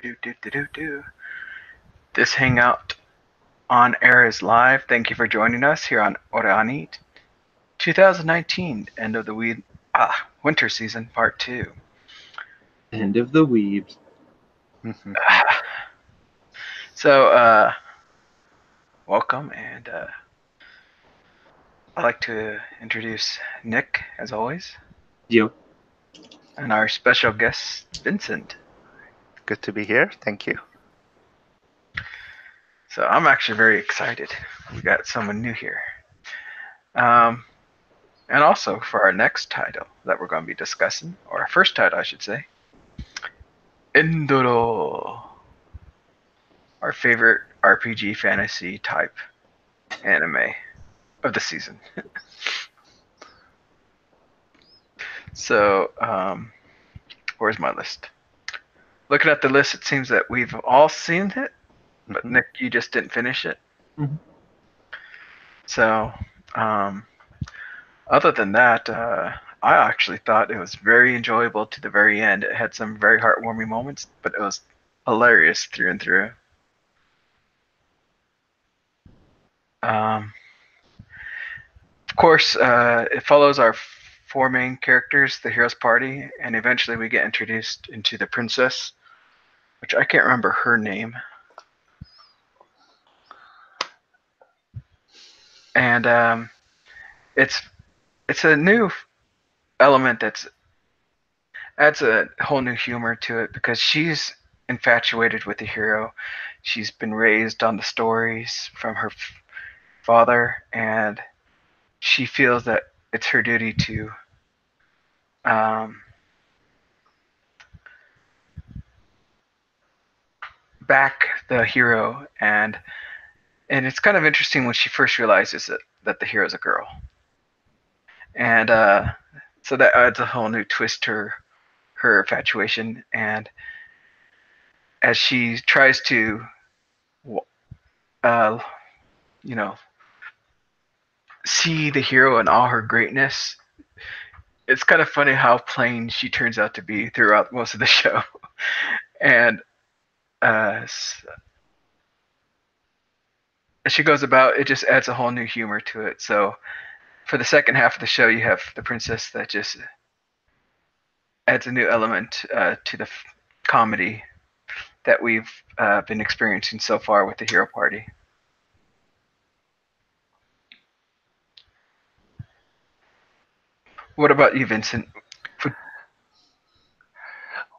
Do. This hangout on air is live. Thank you for joining us here on OreAni 2019, end of the winter season, part 2. End of the weebs. So, welcome, and I'd like to introduce Nick, as always, Yo. and our special guest, Vincent. Good to be here. Thank you. So I'm actually very excited. We got someone new here. And also for our next title that we're going to be discussing, or our first title, I should say, Enduro, our favorite RPG fantasy type anime of the season. So, where's my list? Looking at the list, it seems that we've all seen it, but Nick, you just didn't finish it. So, other than that, I actually thought it was very enjoyable to the very end. It had some very heartwarming moments, but it was hilarious through and through. Of course, it follows our four main characters, the hero's party, and eventually we get introduced into the princess, which I can't remember her name. And it's a new element that adds a whole new humor to it because she's infatuated with the hero. She's been raised on the stories from her father, and she feels that it's her duty to back the hero, and it's kind of interesting when she first realizes that the hero's a girl, and so that adds a whole new twist to her infatuation. And as she tries to see the hero in all her greatness, it's kind of funny how plain she turns out to be throughout most of the show. And as she goes about, it just adds a whole new humor to it. So for the second half of the show, you have the princess that just adds a new element to the comedy that we've been experiencing so far with the hero party. What about you, Vincent?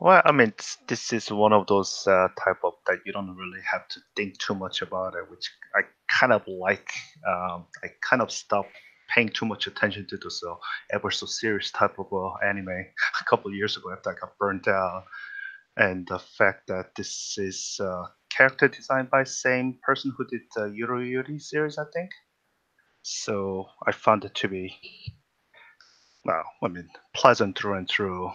Well, I mean, this is one of those type of that you don't really have to think too much about it, which I kind of like. I kind of stopped paying too much attention to this ever so serious type of anime a couple of years ago after I got burnt out. And the fact that this is character designed by same person who did the Yuru Yuri series, I think. So I found it to be, well, I mean, pleasant through and through.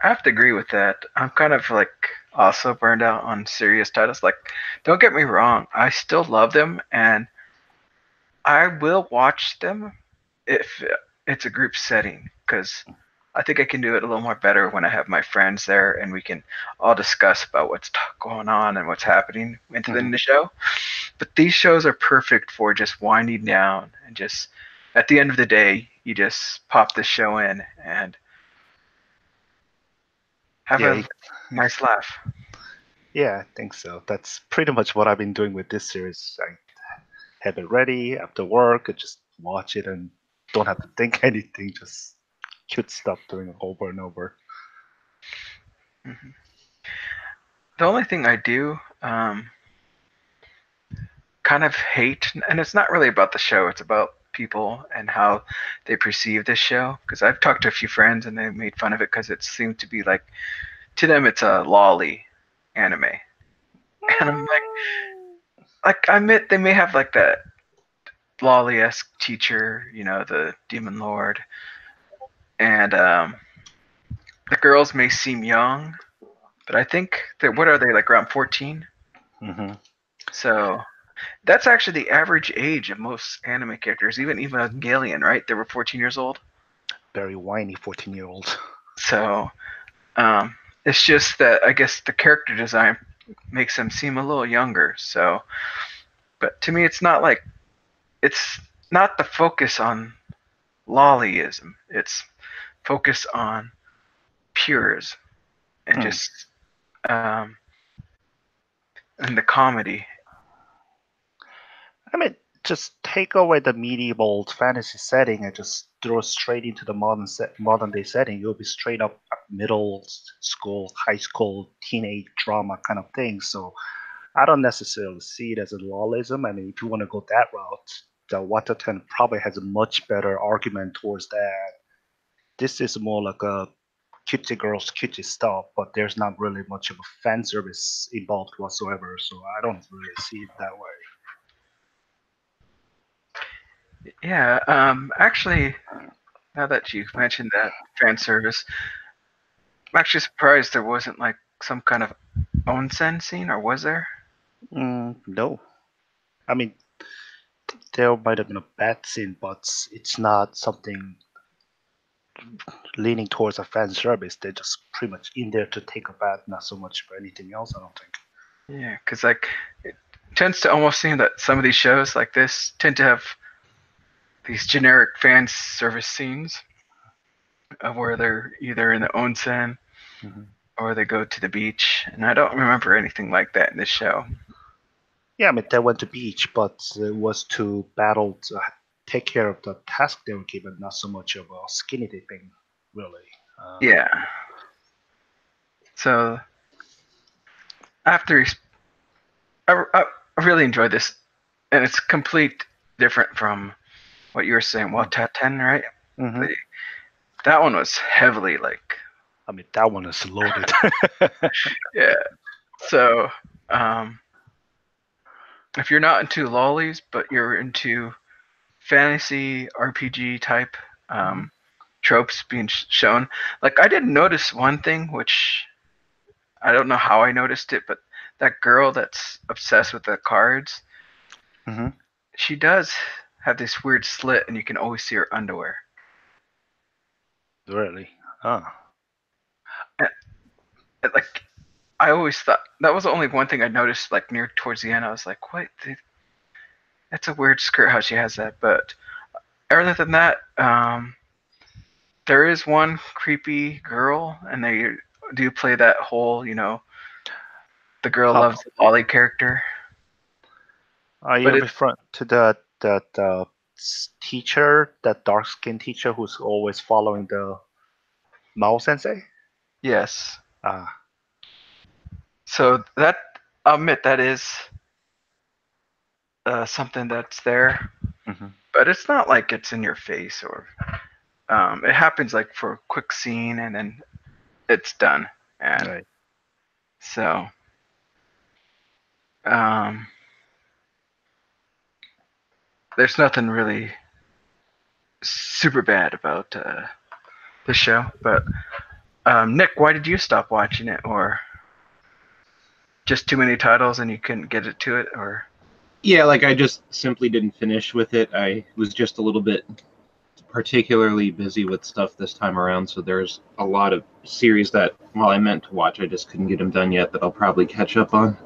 I have to agree with that. I'm kind of like also burned out on serious titles. Like, don't get me wrong, I still love them and I will watch them if it's a group setting, because I think I can do it a little more better when I have my friends there and we can all discuss about what's going on and what's happening in the show. But these shows are perfect for just winding down and just at the end of the day, you just pop the show in and have a nice laugh. Yeah, I think so. That's pretty much what I've been doing with this series. I have it ready after work, I just watch it and don't have to think anything, just should stop doing it over and over. Mm-hmm. The only thing I do kind of hate, and it's not really about the show, it's about people and how they perceive this show, because I've talked to a few friends and they made fun of it because it seemed to be like, to them it's a lolly anime. And I'm like I admit they may have like that lolly-esque teacher, the demon lord, and the girls may seem young, but I think that, what are they, like around 14? So that's actually the average age of most anime characters, even Evangelion, right? They were 14 years old. Very whiny 14-year-old. So It's just that I guess the character design makes them seem a little younger. So, but to me, it's not the focus on lollyism. It's focus on purism and just um, and the comedy. I mean, just take away the medieval fantasy setting and just throw straight into the modern day setting. You'll be straight up middle school, high school, teenage drama kind of thing. So I don't necessarily see it as a lawlism. I mean, if you want to go that route, the Waterton probably has a much better argument towards that. This is more like a cutesy girls, cutesy stuff, but there's not really much of a fan service involved whatsoever. So I don't really see it that way. Yeah. Actually, now that you mentioned that fan service, I'm actually surprised there wasn't like some kind of onsen scene, or was there? No. I mean, there might have been a bad scene, but it's not something leaning towards a fan service. They're just pretty much in there to take a bath, not so much for anything else, I don't think. Yeah, because like it tends to almost seem that some of these shows like this tend to have these generic fan service scenes of where they're either in the onsen or they go to the beach, and I don't remember anything like that in this show. Yeah, I mean, they went to beach, but it was to battle to take care of the task they were given, not so much of a skinny dipping, really. Yeah. So after I really enjoyed this, and it's complete different from what you were saying. Wataten, right? Mhm. That one was heavily like. I mean, that one is loaded. Yeah. So, if you're not into lollies, but you're into fantasy RPG type tropes being shown, like I did notice one thing, which I don't know how I noticed it, but that girl that's obsessed with the cards, she does have this weird slit, and you can always see her underwear. Really? Huh. And, like I always thought that was the only one thing I noticed. Like near towards the end, I was like, "What? That's a weird skirt. How she has that?" But other than that, there is one creepy girl, and they do play that whole, the girl loves the lolly character. Are you referring to that teacher, that dark skinned teacher who's always following the Mao Sensei? Yes. Ah. So that, I'll admit, that is something that's there, but it's not like it's in your face, or it happens like for a quick scene and then it's done. And right. So there's nothing really super bad about the show. But Nick, why did you stop watching it? Or just too many titles and you couldn't get it to it? Or yeah, like I just simply didn't finish with it. I was just a little bit particularly busy with stuff this time around, so there's a lot of series that, while I meant to watch, I just couldn't get them done yet, that I'll probably catch up on.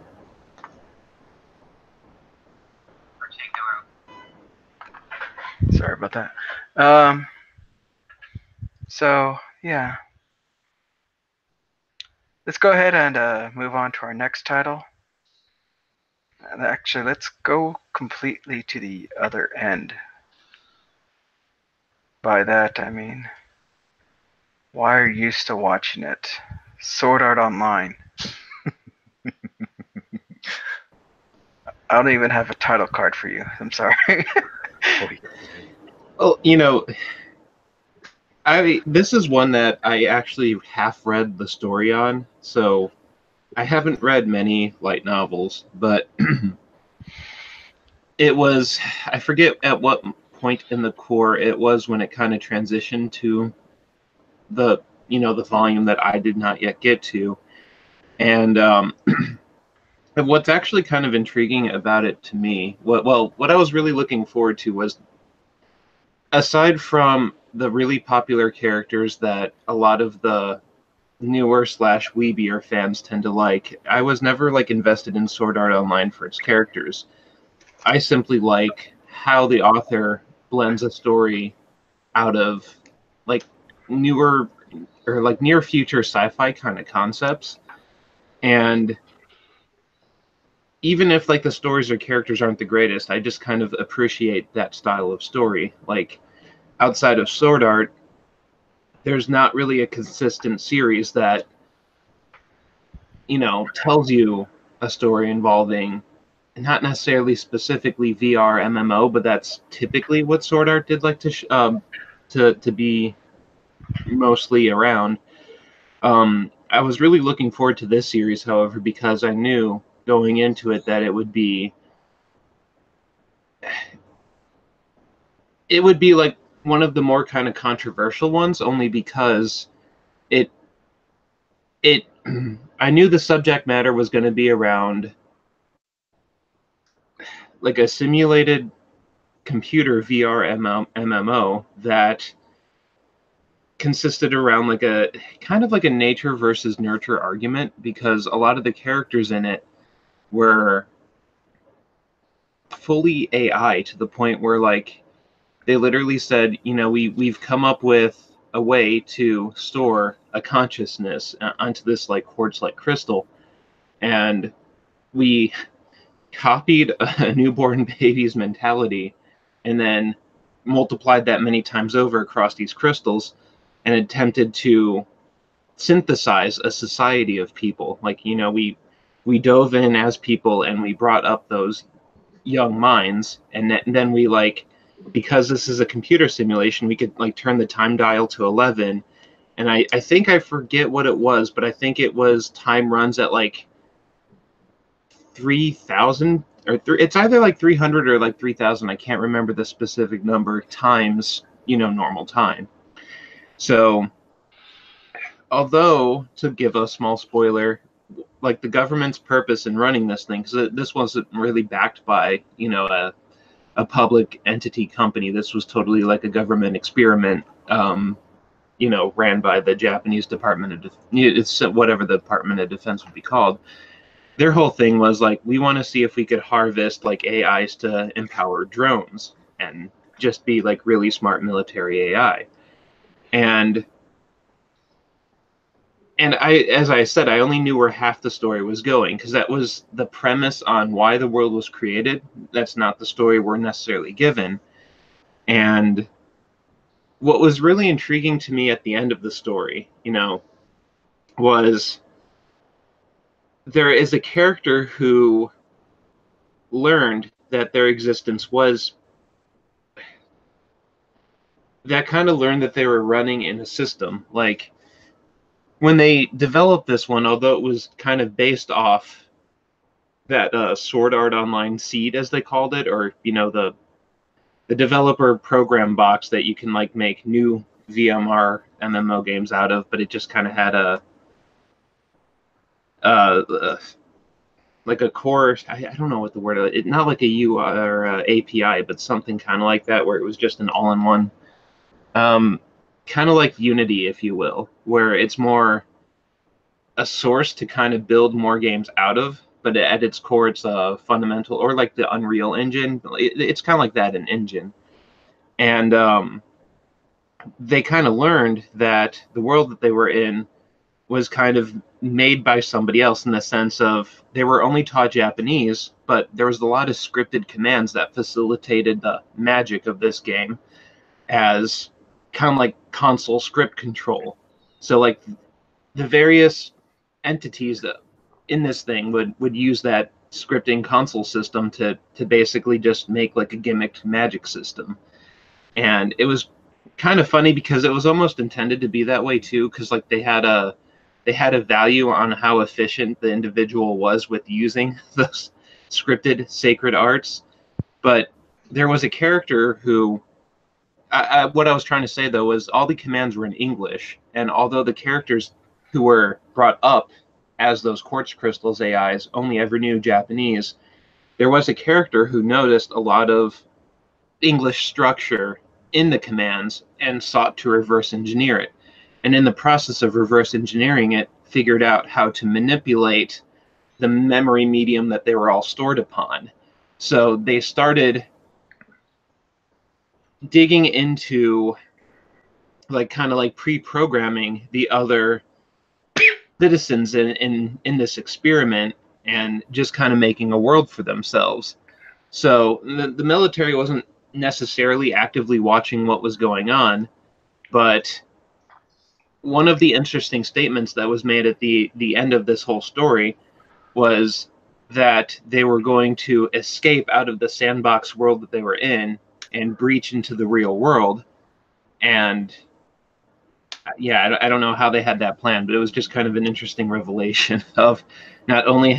Sorry about that. So yeah, let's go ahead and move on to our next title. And actually, let's go completely to the other end. By that, I mean, why are you still watching it? Sword Art Online. I don't even have a title card for you. I'm sorry. Well, this is one that I actually half read the story on, so I haven't read many light novels, but it was, I forget at what point in the core it was when it kind of transitioned to the volume that I did not yet get to. And what's actually kind of intriguing about it to me, what I was really looking forward to was, aside from the really popular characters that a lot of the newer slash weebier fans tend to like. I was never like invested in Sword Art Online for its characters. I simply like how the author blends a story out of like newer or like near future sci-fi kind of concepts. And even if like the stories or characters aren't the greatest, I just kind of appreciate that style of story. Like outside of Sword Art, there's not really a consistent series that, you know, tells you a story involving not necessarily specifically VR MMO, but that's typically what Sword Art did like to be mostly around. I was really looking forward to this series, however, because I knew going into it that it would be like one of the more kind of controversial ones, only because it it I knew the subject matter was going to be around like a simulated computer VR MMO that consisted around like a kind of like a nature versus nurture argument, because a lot of the characters in it were fully AI to the point where like they literally said, you know, we've come up with a way to store a consciousness onto this like quartz like crystal, and we copied a newborn baby's mentality and then multiplied that many times over across these crystals and attempted to synthesize a society of people. Like, you know, we dove in as people and we brought up those young minds, and then we like, because this is a computer simulation, we could like turn the time dial to 11, and I think I forget what it was, but I think it was time runs at like 3,000 or it's either like 300 or like 3,000, I can't remember the specific number, times, you know, normal time. So although, to give a small spoiler, like the government's purpose in running this thing, because this wasn't really backed by, you know, a public entity company. This was totally like a government experiment, you know, ran by the Japanese Department of it's whatever the Department of Defense would be called. Their whole thing was like, we want to see if we could harvest like AIs to empower drones and just be like really smart military AI. And I, as I said, I only knew where half the story was going, because that was the premise on why the world was created. That's not the story we're necessarily given. And what was really intriguing to me at the end of the story, you know, was there is a character who learned that their existence was that kind of learned that they were running in a system. Like when they developed this one, although it was kind of based off that Sword Art Online seed, as they called it, or, you know, the developer program box that you can like make new VMR MMO games out of, but it just kind of had a like a core. I don't know what the word. It not like a UI or API, but something kind of like that, where it was just an all-in-one, kind of like Unity, if you will, where it's more a source to kind of build more games out of. But at its core, it's a fundamental, or like the Unreal Engine. It's kind of like that, an engine. And they kind of learned that the world that they were in was kind of made by somebody else, in the sense of they were only taught Japanese, but there was a lot of scripted commands that facilitated the magic of this game as kind of like console script control. So like the various entities that in this thing would use that scripting console system to basically just make like a gimmicked magic system. And it was kind of funny because it was almost intended to be that way too, because like they had a value on how efficient the individual was with using those scripted sacred arts. But there was a character who what I was trying to say though was all the commands were in English, and although the characters who were brought up as those quartz crystals AIs only ever knew Japanese, there was a character who noticed a lot of English structure in the commands and sought to reverse engineer it. and in the process of reverse engineering it, figured out how to manipulate the memory medium that they were all stored upon. So they started digging into like kind of like pre-programming the other citizens in this experiment and just kind of making a world for themselves. So the military wasn't necessarily actively watching what was going on, but one of the interesting statements that was made at the end of this whole story was that they were going to escape out of the sandbox world that they were in and breach into the real world. And yeah, I don't know how they had that plan, but it was just kind of an interesting revelation of not only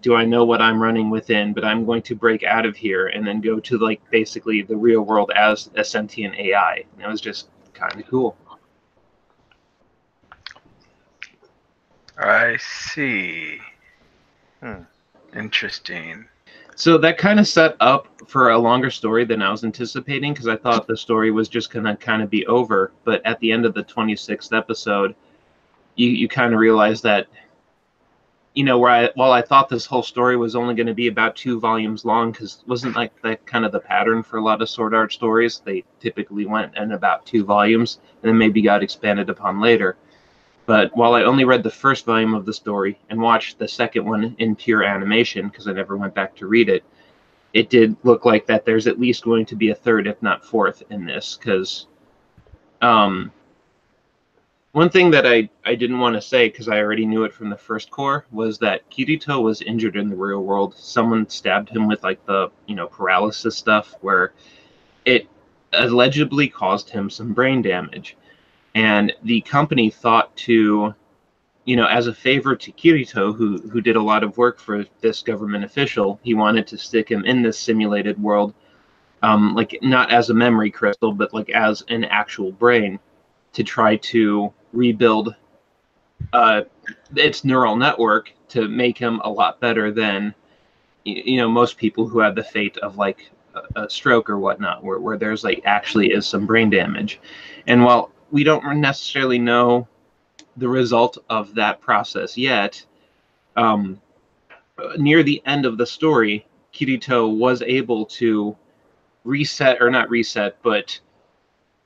do I know what I'm running within, but I'm going to break out of here and then go to like basically the real world as a sentient AI. And it was just kind of cool. I see. Interesting. So that kind of set up for a longer story than I was anticipating, because I thought the story was just going to kind of be over. But at the end of the 26th episode, you kind of realize that, you know, while I thought this whole story was only going to be about 2 volumes long, because wasn't like that kind of the pattern for a lot of Sword Art stories? They typically went in about 2 volumes and then maybe got expanded upon later. But while I only read the first volume of the story and watched the second one in pure animation, because I never went back to read it, it did look like that there's at least going to be a third, if not fourth, in this. Because one thing that I didn't want to say, because I already knew it from the first core, was that Kirito was injured in the real world. Someone stabbed him with like the, you know, paralysis stuff, where it allegedly caused him some brain damage. And the company thought to, you know, as a favor to Kirito, who did a lot of work for this government official, he wanted to stick him in this simulated world, like not as a memory crystal, but like as an actual brain, to try to rebuild its neural network to make him a lot better than, you know, most people who had the fate of like a stroke or whatnot, where there's like actually is some brain damage. And while we don't necessarily know the result of that process yet, near the end of the story, Kirito was able to reset, or not reset, but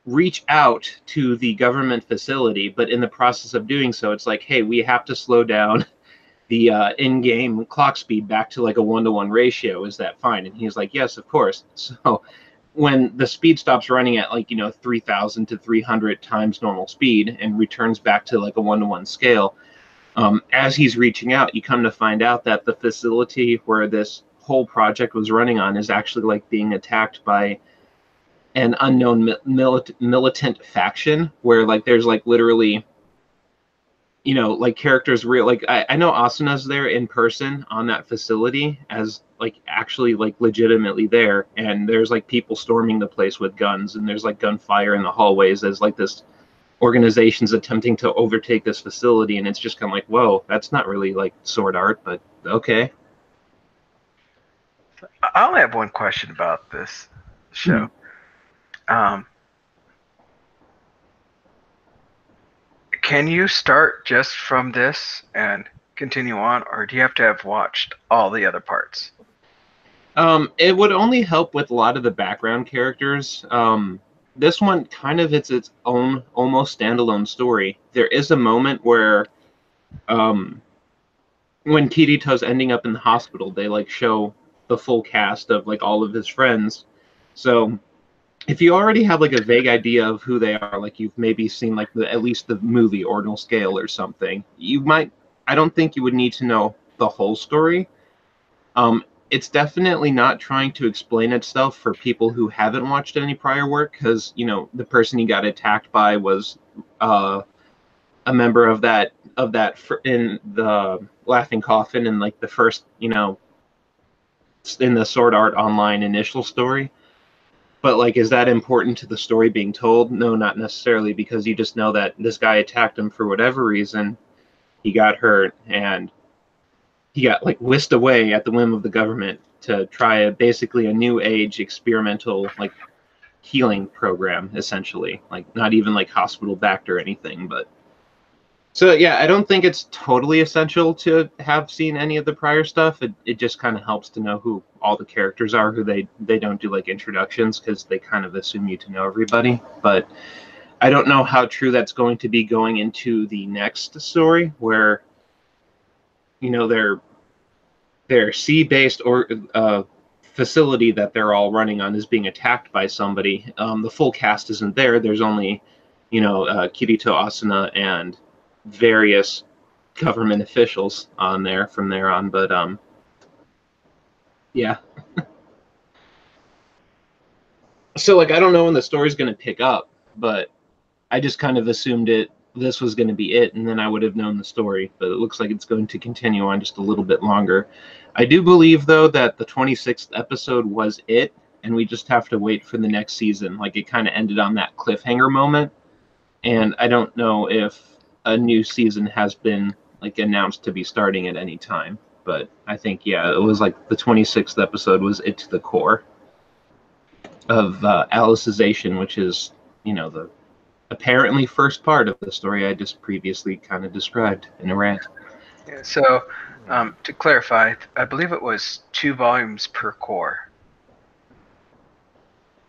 reach out to the government facility. But in the process of doing so, it's like, hey, we have to slow down the in-game clock speed back to like a 1-to-1 ratio. Is that fine? And he's like, yes, of course. So when the speed stops running at like, you know, 3,000 to 300 times normal speed and returns back to like a 1-to-1 scale, as he's reaching out, you come to find out that the facility where this whole project was running on is actually like being attacked by an unknown militant faction, where like there's like literally, you know, like characters real, like I know Asuna's there in person on that facility as like actually like legitimately there, and there's like people storming the place with guns, and there's like gunfire in the hallways as like this organization's attempting to overtake this facility. And it's just kind of like, whoa, that's not really like Sword Art, but okay. I only have one question about this show. Can you start just from this and continue on, or do you have to have watched all the other parts? It would only help with a lot of the background characters. This one kind of it's its own almost standalone story. There is a moment where when Kirito's ending up in the hospital, they like show the full cast of like all of his friends. So if you already have like a vague idea of who they are, like you've maybe seen like at least the movie Ordinal Scale or something, you might, I don't think you would need to know the whole story. It's definitely not trying to explain itself for people who haven't watched any prior work, because, you know, the person he got attacked by was a member of that in the Laughing Coffin, and like the first, you know, in the Sword Art Online initial story. But like, is that important to the story being told? No, not necessarily, because you just know that this guy attacked him for whatever reason. He got hurt, and he got like whisked away at the whim of the government to try basically a new age experimental like healing program, essentially, like not even like hospital backed or anything. But so yeah, I don't think it's totally essential to have seen any of the prior stuff. It just kind of helps to know who all the characters are, who they don't do like introductions because they kind of assume you to know everybody. But I don't know how true that's going to be going into the next story, where their sea-based or facility that they're all running on is being attacked by somebody. The full cast isn't there. There's only, Kirito Asuna and various government officials on there from there on. But yeah. So like I don't know when the story's going to pick up, but I just kind of assumed this was going to be it, and then I would have known the story. But it looks like it's going to continue on just a little bit longer. I do believe, though, that the 26th episode was it, and we just have to wait for the next season. Like, it kind of ended on that cliffhanger moment, and I don't know if a new season has been, like, announced to be starting at any time. But I think, yeah, it was like the 26th episode was it to the core of Alicization, which is, the apparently first part of the story I just previously kind of described in a rant. Yeah, so, to clarify, I believe it was 2 volumes per core.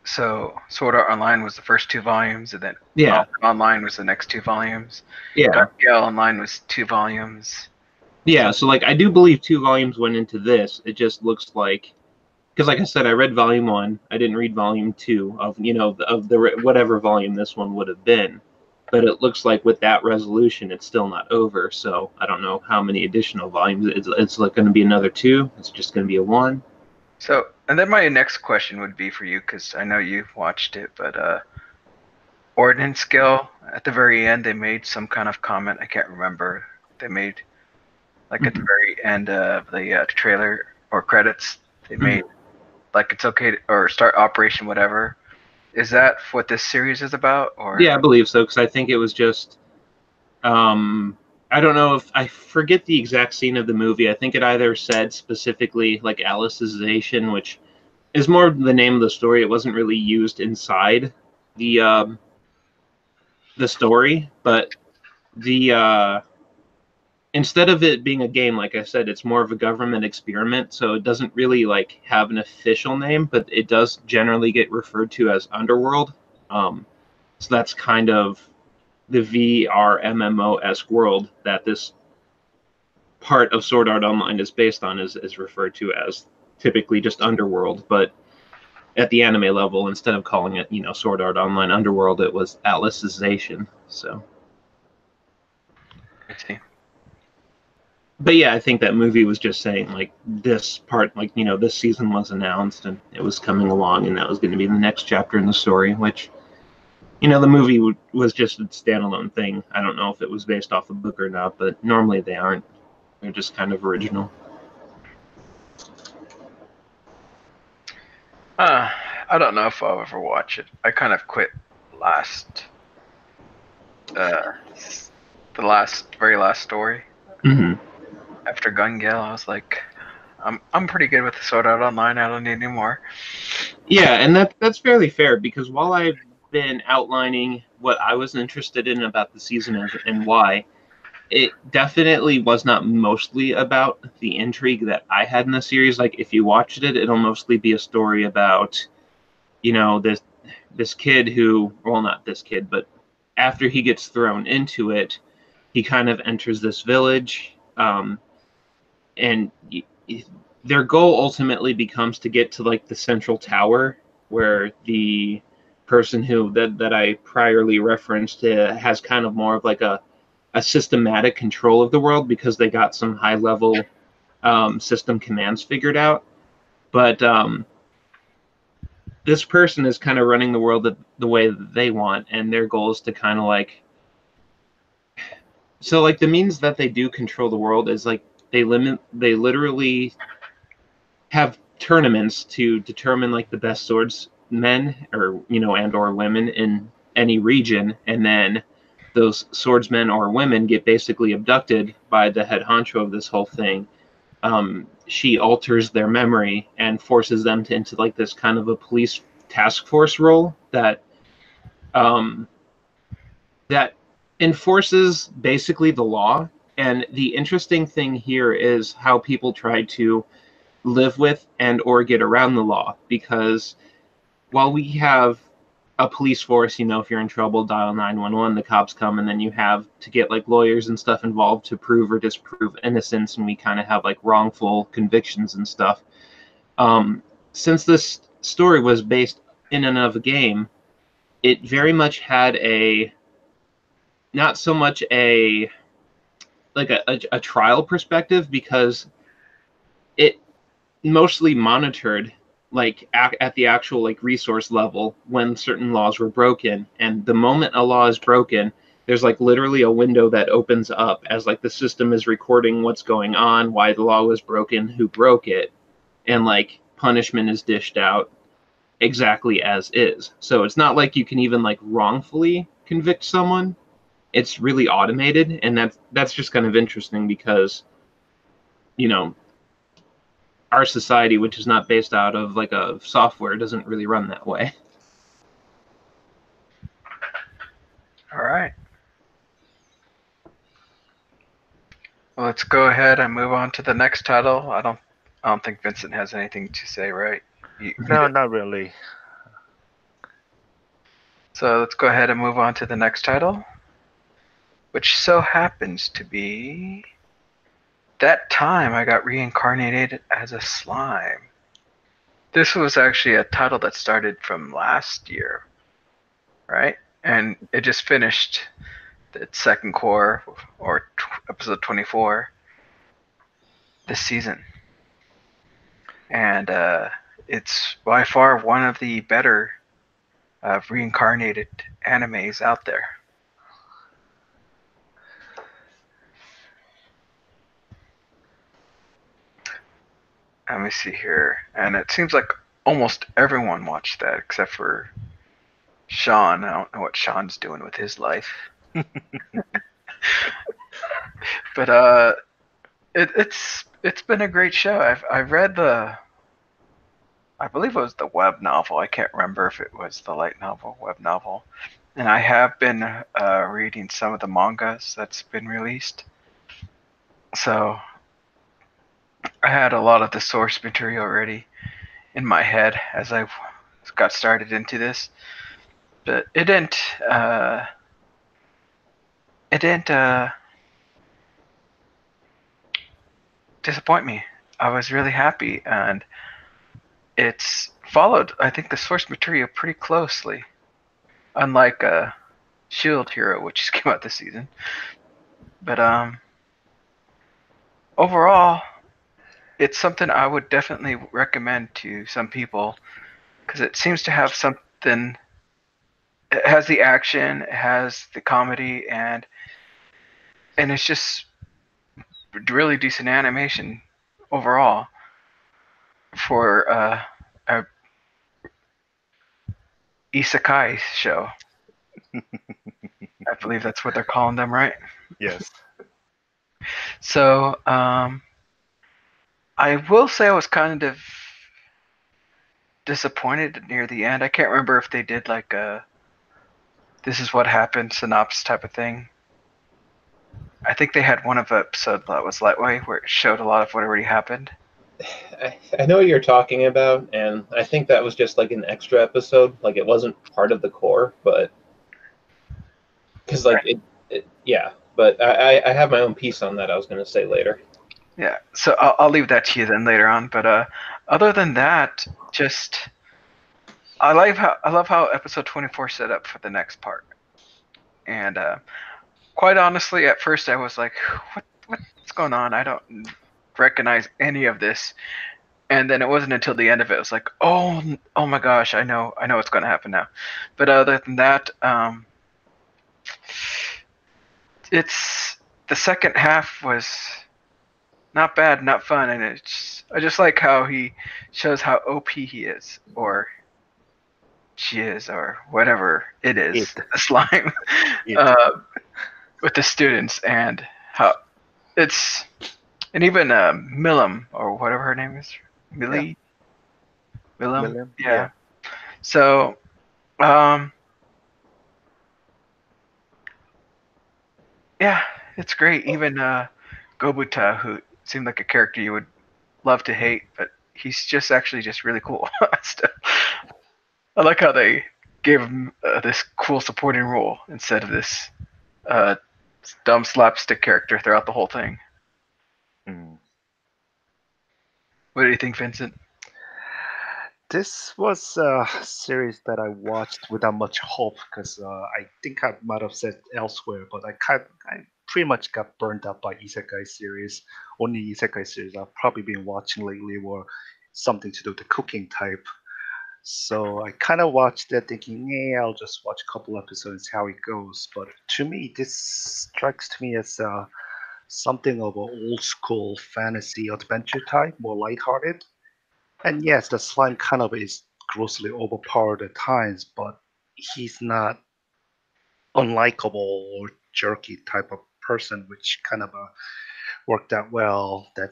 So, Sword Art Online was the first 2 volumes, and then Online was the next 2 volumes. Yeah. Online was 2 volumes. Yeah, so like I do believe 2 volumes went into this. It just looks like, because like I said, I read volume 1. I didn't read volume 2 of the whatever volume this one would have been. But it looks like with that resolution, it's still not over. So I don't know how many additional volumes. It's like going to be another 2. It's just going to be a 1. So, and then my next question would be for you, because I know you've watched it, but Ordnance Skill, at the very end, they made some kind of comment. I can't remember. They made, like at the very end of the trailer or credits, they made like it's okay to, or start operation whatever. Is that what this series is about? Or yeah, I believe so, because I think it was just I don't know if I forget the exact scene of the movie. I think it either said specifically like Alicization, which is more the name of the story. It wasn't really used inside the story, but the instead of it being a game, like I said, it's more of a government experiment. So it doesn't really like have an official name, but it does generally get referred to as Underworld. So that's kind of the VR MMO-esque world that this part of Sword Art Online is based on is referred to as typically just Underworld, but at the anime level, instead of calling it, Sword Art Online Underworld, it was Alicization. So I see. But yeah, I think that movie was just saying like this part, like, this season was announced and it was coming along, and that was going to be the next chapter in the story, which, the movie was just a standalone thing. I don't know if it was based off a book or not, but normally they aren't. They're just kind of original. I don't know if I'll ever watch it. I kind of quit the very last story. Mm-hmm. After Gun Gale, I was like, I'm pretty good with the Sword Art Online. I don't need any more. Yeah, and that's fairly fair, because while I've been outlining what I was interested in about the season and why, it definitely was not mostly about the intrigue that I had in the series. Like, if you watched it, it'll mostly be a story about, this kid who, well, not this kid, but after he gets thrown into it, he kind of enters this village, and their goal ultimately becomes to get to like the central tower where the person that I priorly referenced has kind of more of like a systematic control of the world, because they got some high level system commands figured out. But this person is kind of running the world the way that they want, and their goal is to kind of like, so like the means that they do control the world is like they literally have tournaments to determine like the best swordsmen or and or women in any region, and then those swordsmen or women get basically abducted by the head honcho of this whole thing. She alters their memory and forces them into like this kind of a police task force role that that enforces basically the law. And the interesting thing here is how people try to live with and or get around the law, because while we have a police force, if you're in trouble, dial 911, the cops come, and then you have to get like lawyers and stuff involved to prove or disprove innocence, and we kind of have like wrongful convictions and stuff. Since this story was based in and of a game, it very much had not so much a trial perspective, because it mostly monitored like at the actual like resource level when certain laws were broken. And the moment a law is broken, there's like literally a window that opens up as like the system is recording what's going on, why the law was broken, who broke it, and like punishment is dished out exactly as is. So it's not like you can even like wrongfully convict someone. It's really automated, and that's just kind of interesting because our society, which is not based out of like a software, doesn't really run that way. All right. Well, let's go ahead and move on to the next title. I don't think Vincent has anything to say, right? No, not really. So let's go ahead and move on to the next title, which so happens to be That Time I Got Reincarnated as a Slime. This was actually a title that started from last year, right? And it just finished its second core, or episode 24, this season. And it's by far one of the better reincarnated animes out there. Let me see here. And it seems like almost everyone watched that except for Sean. I don't know what Sean's doing with his life. But it's been a great show. I've read I believe it was the web novel. I can't remember if it was the light novel, web novel. And I have been reading some of the mangas that's been released. So I had a lot of the source material already in my head as I got started into this. But it didn't disappoint me. I was really happy, and it's followed, I think, the source material pretty closely, unlike Shield Hero, which just came out this season. But overall, it's something I would definitely recommend to some people because it seems to have something. It has the action, it has the comedy, and it's just really decent animation overall for a isekai show. I believe that's what they're calling them, right? Yes. So I will say I was kind of disappointed near the end. I can't remember if they did like a "this is what happened" synopsis type of thing. I think they had one of the episode that was lightweight where it showed a lot of what already happened. I know what you're talking about, and I think that was just like an extra episode. Like it wasn't part of the core, but because like yeah. But I have my own piece on that. I was going to say later. Yeah, so I'll leave that to you then later on. But other than that, just I love how episode 24 set up for the next part. And quite honestly, at first I was like, what's going on? I don't recognize any of this. And then it wasn't until the end of it, was like, oh my gosh, I know what's going to happen now. But other than that, it's the second half was not bad, not fun, and I just like how he shows how OP he is, or she is, or whatever it is, the slime, with the students, and how it's, and even Millam, or whatever her name is, Millie, Millam, William? yeah. So, um, yeah, it's great. Even Gobuta, who seemed like a character you would love to hate, but he's just actually just really cool. I like how they gave him this cool supporting role instead of this uh, dumb slapstick character throughout the whole thing. Mm. What do you think, Vincent? This was a series that I watched without much hope because I think I might have said elsewhere, but I pretty much got burned out by isekai series. Only isekai series I've probably been watching lately were something to do with the cooking type. So I kind of watched that thinking, yeah, I'll just watch a couple episodes and see how it goes. But to me, this strikes to me as something of an old school fantasy adventure type, more lighthearted. And yes, the slime kind of is grossly overpowered at times, but he's not unlikable or jerky type of person, which kind of worked out well. That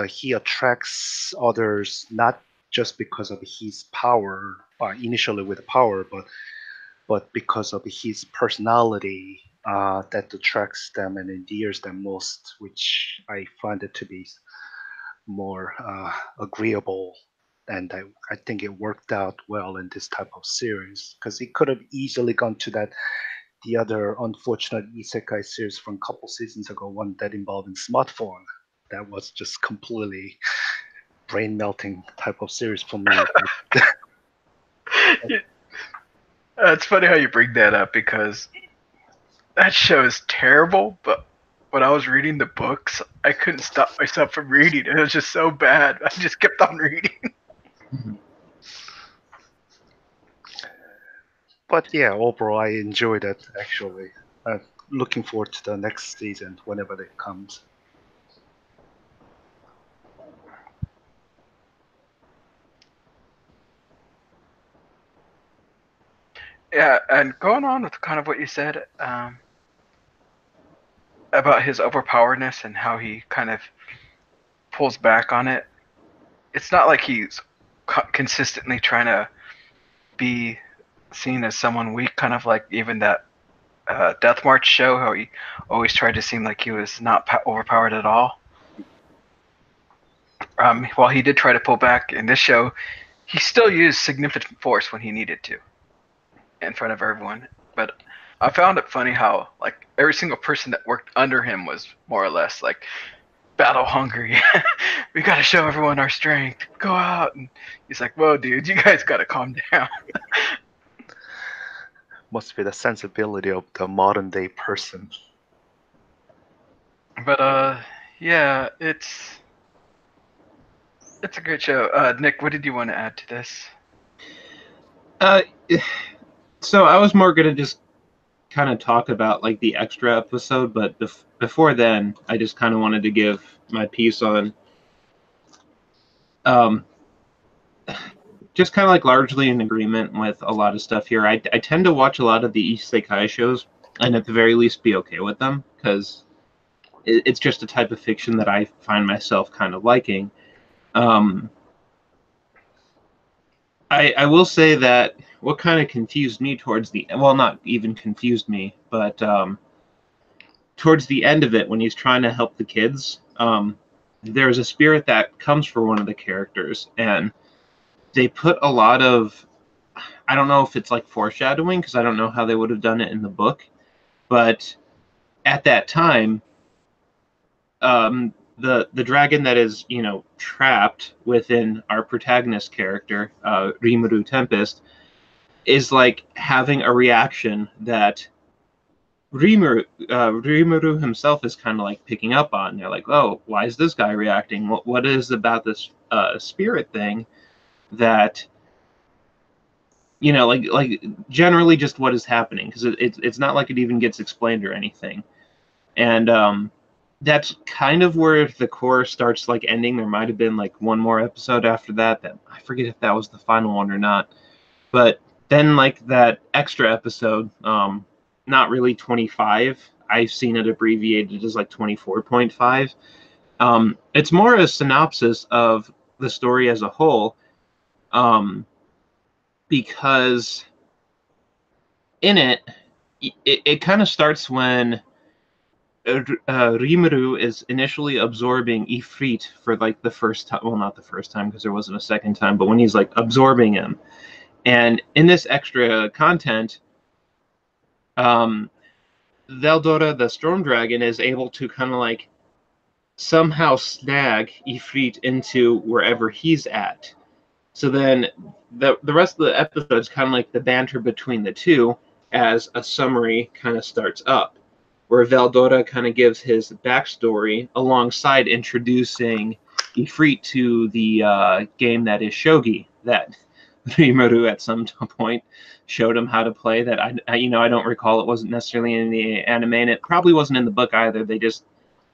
he attracts others not just because of his power, initially with power, but because of his personality that attracts them and endears them most, which I find it to be more agreeable. And I think it worked out well in this type of series because it could have easily gone to the other unfortunate isekai series from a couple seasons ago, one that involved a smartphone. That was just completely brain melting type of series for me. It's funny how you bring that up because that show is terrible, but when I was reading the books, I couldn't stop myself from reading. It was just so bad. I just kept on reading. But yeah, overall, I enjoyed it actually. Looking forward to the next season whenever it comes. Yeah, and going on with kind of what you said about his overpoweredness and how he kind of pulls back on it, it's not like he's consistently trying to be seen as someone weak, kind of like even that Death March show, how he always tried to seem like he was not overpowered at all. While he did try to pull back in this show, he still used significant force when he needed to in front of everyone. But I found it funny how like every single person that worked under him was more or less like battle hungry. We gotta show everyone our strength. Go out, and he's like, "Whoa, dude, you guys gotta calm down." Must be the sensibility of the modern day person. But yeah, it's a great show. Nick, what did you want to add to this? Uh, so I was more gonna just kind of talk about like the extra episode, but before then, I just kind of wanted to give my piece on um, just kind of like largely in agreement with a lot of stuff here. I tend to watch a lot of the isekai shows and at the very least be okay with them because it's just a type of fiction that I find myself kind of liking. Um, I will say that what kind of confused me towards the well, not even confused me, but towards the end of it when he's trying to help the kids, there's a spirit that comes for one of the characters, and they put a lot of I don't know if it's like foreshadowing because I don't know how they would have done it in the book, but at that time, the dragon that is trapped within our protagonist character, Rimuru Tempest, is like having a reaction that Rimuru himself is kind of like picking up on. They're like, oh, why is this guy reacting? What is about this spirit thing that like generally just what is happening because it's not like it even gets explained or anything, and that's kind of where the core starts like ending. There might have been like one more episode after that I forget if that was the final one or not, but then like that extra episode, not really 25. I've seen it abbreviated as like 24.5. It's more a synopsis of the story as a whole, because in it kind of starts when Rimuru is initially absorbing Ifrit for like the first time. Well, not the first time because there wasn't a second time, but when he's like absorbing him. And in this extra content, Veldora, the Storm Dragon, is able to kind of like somehow snag Ifrit into wherever he's at. So then the rest of the episode is kind of like the banter between the two as a summary kind of starts up, where Veldora kind of gives his backstory alongside introducing Ifrit to the game that is Shogi that Rimuru at some point showed him how to play. That I don't recall. It wasn't necessarily in the anime, and it probably wasn't in the book either. They just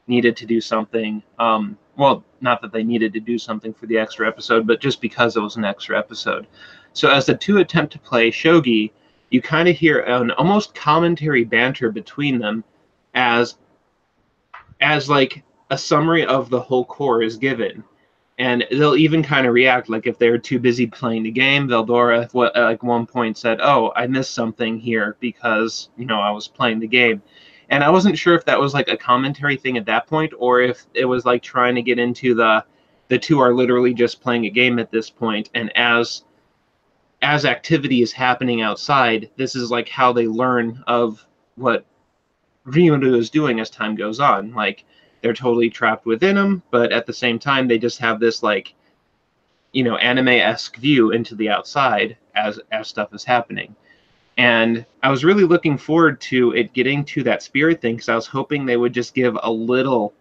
needed to do something. Well, not that they needed to do something for the extra episode, but just because it was an extra episode. So as the two attempt to play shogi, you kind of hear an almost commentary banter between them as like a summary of the whole core is given. And they'll even kind of react like if they're too busy playing the game. Veldora, like one point said, "Oh, I missed something here because I was playing the game," and I wasn't sure if that was like a commentary thing at that point or if it was like trying to get into the two are literally just playing a game at this point, and as activity is happening outside, this is like how they learn of what Ryudo is doing as time goes on. Like they're totally trapped within him, but at the same time, they just have this like anime-esque view into the outside as stuff is happening. And I was really looking forward to it getting to that spirit thing because I was hoping they would just give a little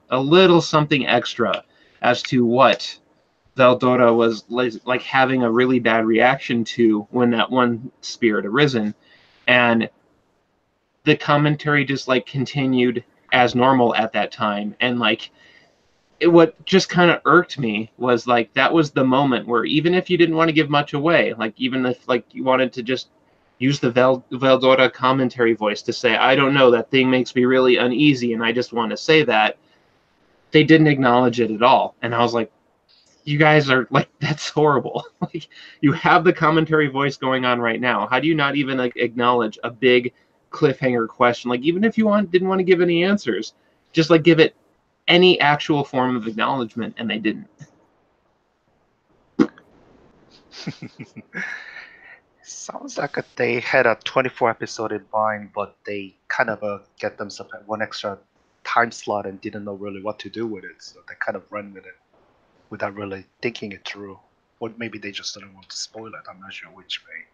something extra as to what Veldora was like having a really bad reaction to when that one spirit arisen. And the commentary just like continued as normal at that time. And like what just kind of irked me was like that was the moment where even if you didn't want to give much away, like even if like you wanted to just use the Veldora commentary voice to say, "I don't know, that thing makes me really uneasy and I just want to say that," they didn't acknowledge it at all. And I was like, you guys are like, that's horrible. Like you have the commentary voice going on right now. How do you not even like acknowledge a big cliffhanger question? Like even if you didn't want to give any answers, just like give it any actual form of acknowledgement, and they didn't. Sounds like they had a 24 episode in mind, but they kind of get themselves one extra time slot and didn't know really what to do with it. So they kind of ran with it without really thinking it through. Or maybe they just didn't want to spoil it. I'm not sure which way.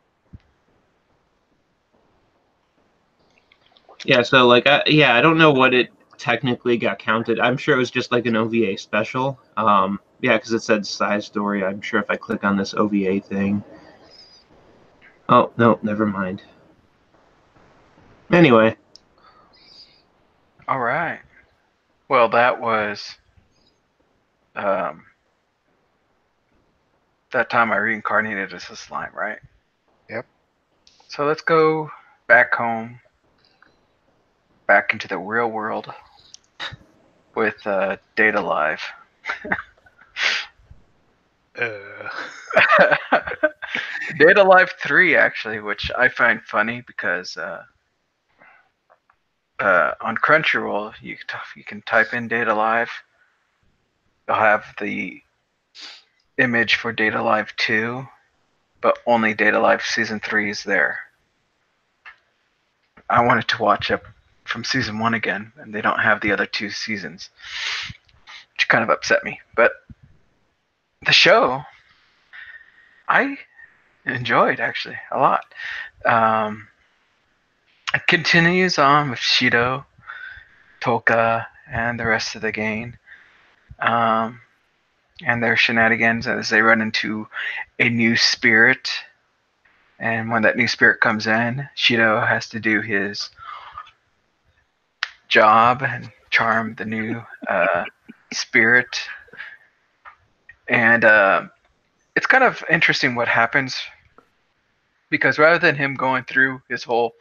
Yeah, so like, I don't know what it technically got counted. I'm sure it was just like an OVA special. Yeah, because it said side story. I'm sure if I click on this OVA thing. Oh, no, never mind. Anyway. All right. Well, that was that time I reincarnated as a slime, right? Yep. So let's go back home, back into the real world with Data Live. Data Live 3, actually, which I find funny because on Crunchyroll, you can type in Data Live. They'll have the image for Data Live 2, but only Data Live Season 3 is there. I wanted to watch up from Season 1 again, and they don't have the other two seasons, which kind of upset me. But the show, I enjoyed actually a lot. It continues on with Shido, Toka, and the rest of the gang, and their shenanigans as they run into a new spirit. And when that new spirit comes in, Shido has to do his job and charm the new spirit. And it's kind of interesting what happens because rather than him going through his whole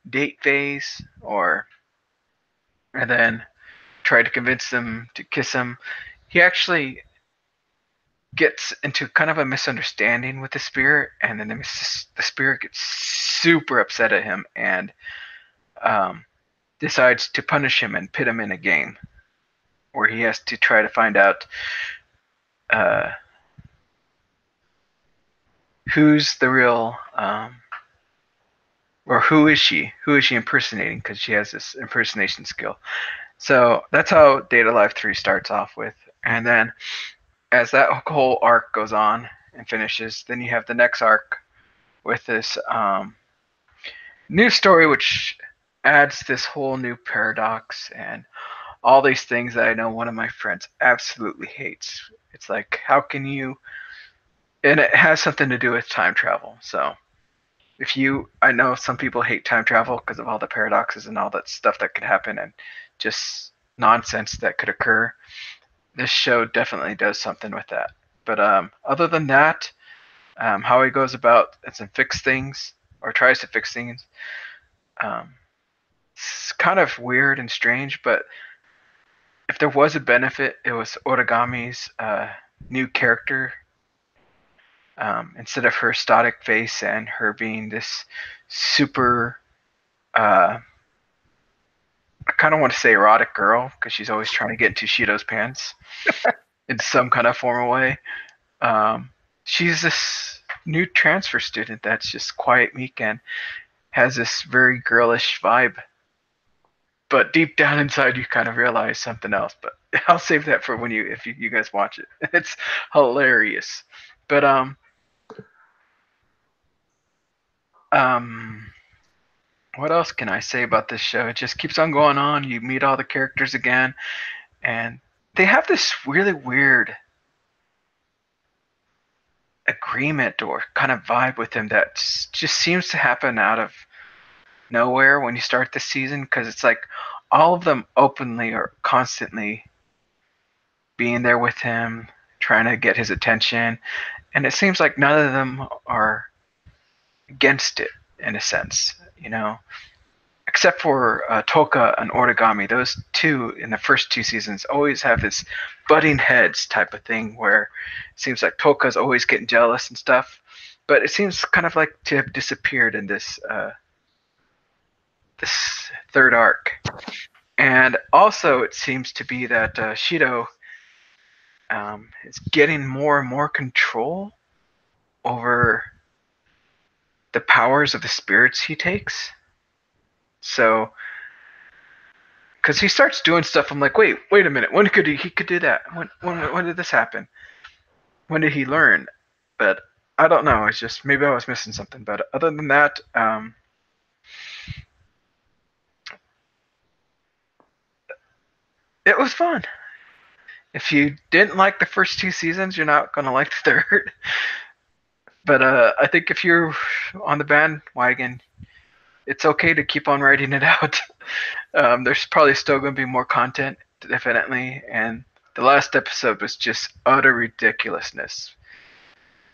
date phase and then try to convince them to kiss him, he actually gets into kind of a misunderstanding with the spirit, and then the spirit gets super upset at him and um, decides to punish him and pit him in a game where he has to try to find out uh, who's the real or who is she? Who is she impersonating? Because she has this impersonation skill. So that's how Data Life 3 starts off with. And then as that whole arc goes on and finishes, then you have the next arc with this new story, which adds this whole new paradox and all these things that I know one of my friends absolutely hates. It's like, how can you? And it has something to do with time travel. So I know some people hate time travel because of all the paradoxes and all that stuff that could happen and just nonsense that could occur. This show definitely does something with that. But other than that, how he goes about and fix things or tries to fix things, it's kind of weird and strange. But if there was a benefit, it was Origami's new character. Instead of her static face and her being this super, I kind of want to say erotic girl because she's always trying to get into Shido's pants in some kind of formal way. She's this new transfer student that's just quiet, meek, and has this very girlish vibe. But deep down inside, you kind of realize something else. But I'll save that for when if you guys watch it. It's hilarious. But what else can I say about this show? It just keeps on going on. You meet all the characters again, and they have this really weird agreement or kind of vibe with them that just seems to happen out of nowhere when you start the season, because it's like all of them openly or constantly being there with him, trying to get his attention, and it seems like none of them are against it in a sense, except for Toka and Origami. Those two in the first two seasons always have this butting heads type of thing where it seems like Toka's always getting jealous and stuff, but it seems kind of like to have disappeared in this third arc. And also it seems to be that Shido is getting more and more control over the powers of the spirits he takes. So, because he starts doing stuff, I'm like, wait a minute. When could he could do that? When did this happen? When did he learn? But I don't know. It's just maybe I was missing something. But other than that, it was fun. If you didn't like the first two seasons, you're not gonna like the third. But I think if you're on the bandwagon, it's okay to keep on writing it out. There's probably still going to be more content, definitely. And the last episode was just utter ridiculousness.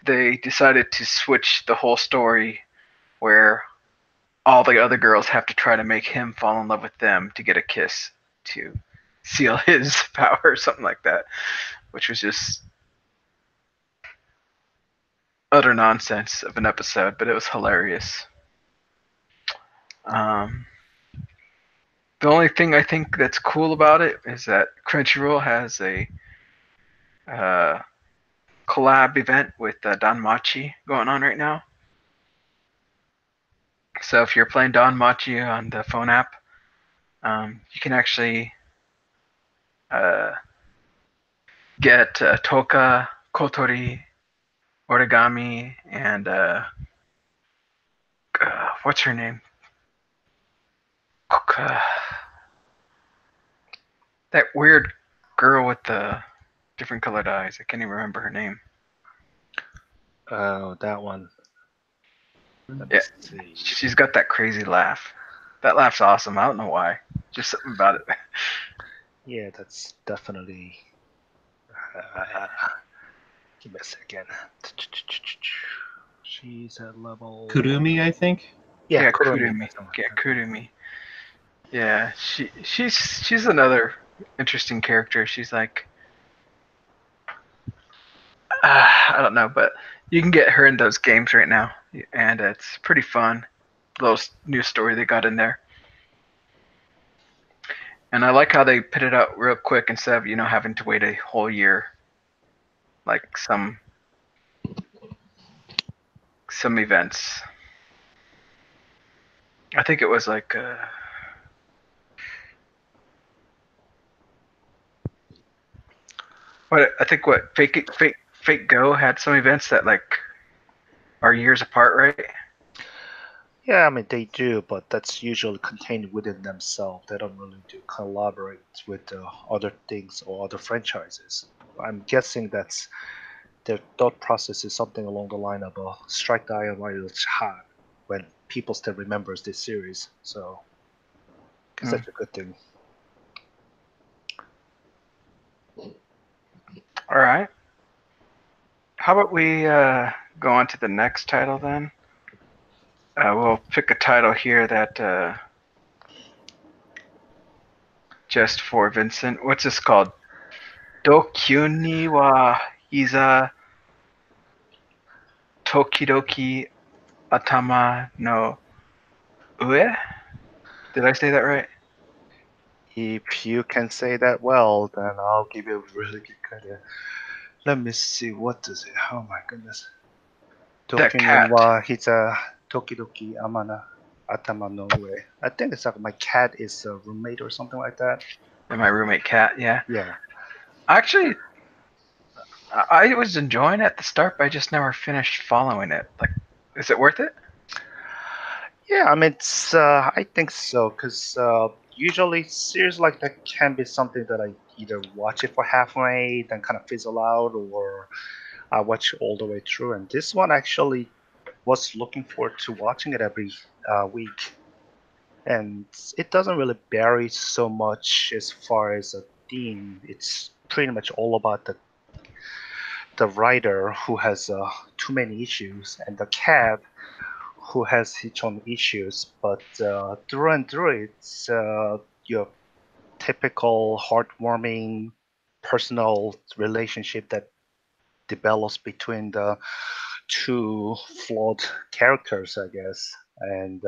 They decided to switch the whole story where all the other girls have to try to make him fall in love with them to get a kiss to seal his power or something like that, which was just utter nonsense of an episode, but it was hilarious. The only thing I think that's cool about it is that Crunchyroll has a collab event with Danmachi going on right now. So if you're playing Danmachi on the phone app, you can actually get Toka, Kotori, Origami, and what's her name? That weird girl with the different colored eyes. I can't even remember her name. Oh, that one. Yeah, she's got that crazy laugh. That laugh's awesome. I don't know why. Just something about it. Yeah, that's definitely. Give me a second. She's at level. Kurumi, I think. Yeah, Kurumi. Yeah, Kurumi. Yeah, she's another interesting character. She's like, I don't know, but you can get her in those games right now, and it's pretty fun. Little new story they got in there, and I like how they put it out real quick instead of having to wait a whole year like some events. I think it was like what I think what Fake Go had some events that like are years apart, right? Yeah, I mean they do, but that's usually contained within themselves. They don't really do collaborate with other things or other franchises. I'm guessing that's their thought process is something along the line of strike the iron while it's hot when people still remembers this series. So, I guess Mm. that's a good thing. All right. How about we go on to the next title then? We'll pick a title here that just for Vincent. What's this called? Dokyuni wa Hiza Tokidoki Atama no Ue? Did I say that right? If you can say that well, then I'll give you a really good credit. Let me see, what does it? Oh my goodness. That Tokunin cat. wa hita tokidoki amana atama no ue. I think it's like my cat is a roommate or something like that. And my roommate cat, yeah. Yeah. Actually, I was enjoying it at the start, but I just never finished following it. Like, is it worth it? Yeah, I mean, I think so, because usually series like that can be something that I either watch it for halfway, then kind of fizzle out, or I watch it all the way through. And this one actually was looking forward to watching it every week. And it doesn't really vary so much as far as a theme. It's pretty much all about the writer who has too many issues and the cat who has its own issues. But through and through, it's your typical heartwarming personal relationship that develops between the two flawed characters, I guess. And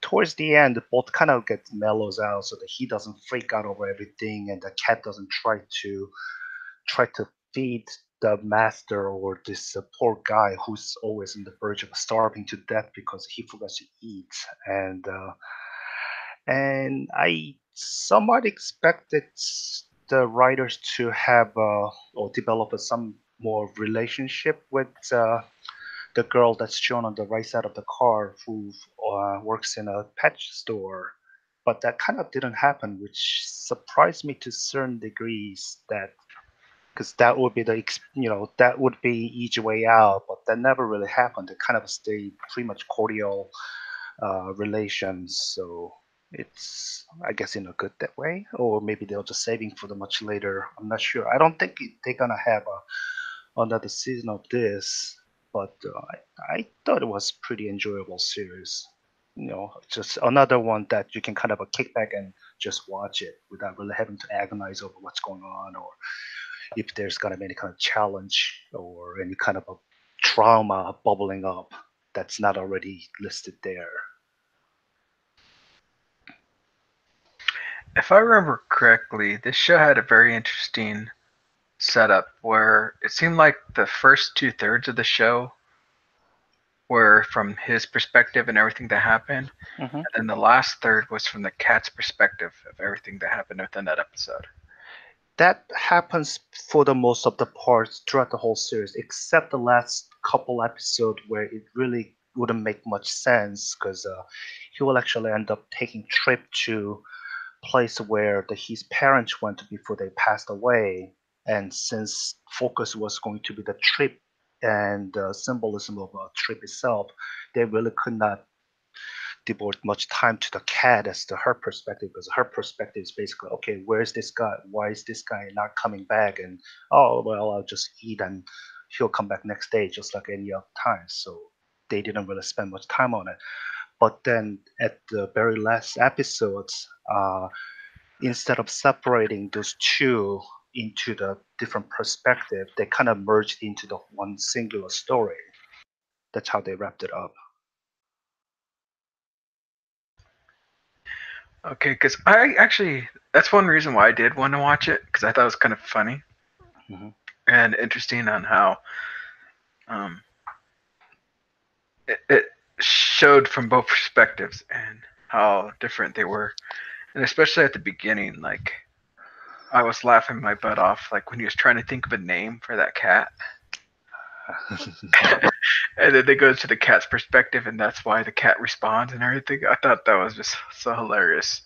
towards the end, both kind of get mellows out so that he doesn't freak out over everything, and the cat doesn't try to feed the master or this poor guy who's always on the verge of starving to death because he forgot to eat. And I somewhat expected the writers to have or develop some more relationship with the girl that's shown on the right side of the car who works in a pet store. But that kind of didn't happen, which surprised me to certain degrees. That because that would be that would be easy way out, but that never really happened. It kind of stayed pretty much cordial relations. So it's, I guess, in a good that way, or maybe they're just saving for the much later. I'm not sure. I don't think they're gonna have another season of this, but I thought it was pretty enjoyable series. Just another one that you can kind of kick back and just watch it without really having to agonize over what's going on, or if there's gonna be any kind of challenge or any kind of a trauma bubbling up that's not already listed there. If I remember correctly, this show had a very interesting setup where it seemed like the first two-thirds of the show were from his perspective and everything that happened, Hmm. and then the last third was from the cat's perspective of everything that happened within that episode. That happens for the most of the parts throughout the whole series, except the last couple episodes where it really wouldn't make much sense because he will actually end up taking trip to place where his parents went before they passed away. And since focus was going to be the trip and the symbolism of a trip itself, they really could not devote much time to the cat as to her perspective, because her perspective is basically, okay, where's this guy? Why is this guy not coming back? And oh well, I'll just eat and he'll come back next day just like any other time. So they didn't really spend much time on it. But then at the very last episodes, instead of separating those two, into the different perspective, they kind of merged into the one singular story. That's how they wrapped it up. Okay, because I actually that's one reason why I did want to watch it because I thought it was kind of funny Hmm. and interesting on how um, it showed from both perspectives and how different they were, and especially at the beginning, like I was laughing my butt off, like when he was trying to think of a name for that cat, and then they go to the cat's perspective, and that's why the cat responds and everything. I thought that was just so hilarious.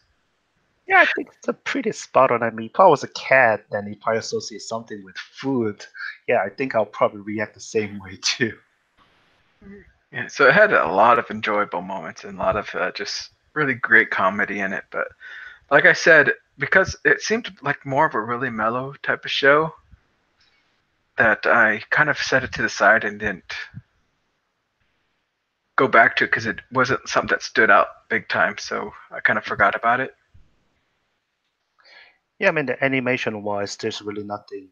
Yeah, I think it's a pretty spot on. I mean, if I was a cat, then if I associate something with food, yeah, I think I'll probably react the same way too. Yeah, so it had a lot of enjoyable moments and a lot of just really great comedy in it. But like I said, because it seemed like more of a really mellow type of show, that I kind of set it to the side and didn't go back to it because it wasn't something that stood out big time. So I kind of forgot about it. Yeah, I mean, the animation wise, there's really nothing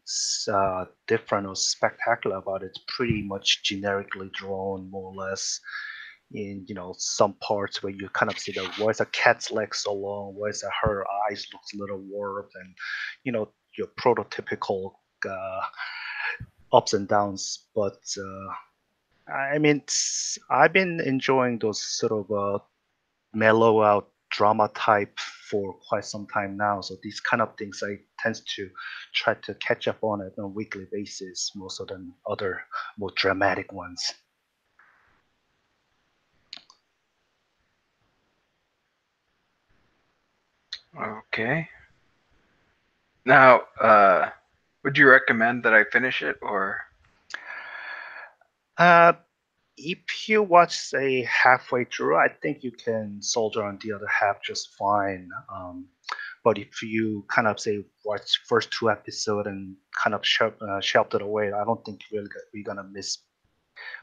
different or spectacular about it. It's pretty much generically drawn, more or less. In some parts where you kind of see the why is a cat's leg so long, why is that her eyes looks a little warped, and your prototypical uh, ups and downs. But I mean, I've been enjoying those sort of mellow out drama type for quite some time now. So these kind of things I tend to try to catch up on it on a weekly basis more so than other more dramatic ones. Okay. Now, would you recommend that I finish it or? Uh, if you watch say halfway through, I think you can soldier on the other half just fine. But if you kind of say watch first two episodes and kind of shelved it away, I don't think we're gonna miss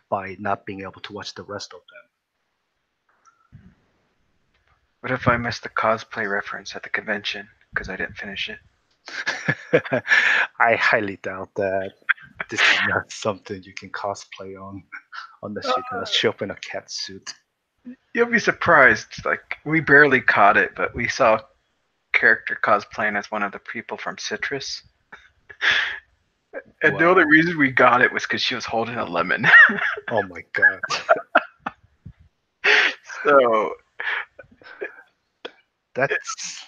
by not being able to watch the rest of What if I missed the cosplay reference at the convention because I didn't finish it? them. I highly doubt that this is not something you can cosplay on unless you're gonna show up in a cat suit. You'll be surprised. Like we barely caught it, but we saw a character cosplaying as one of the people from Citrus. And the only Wow. reason we got it was because she was holding a lemon. Oh my god. So That's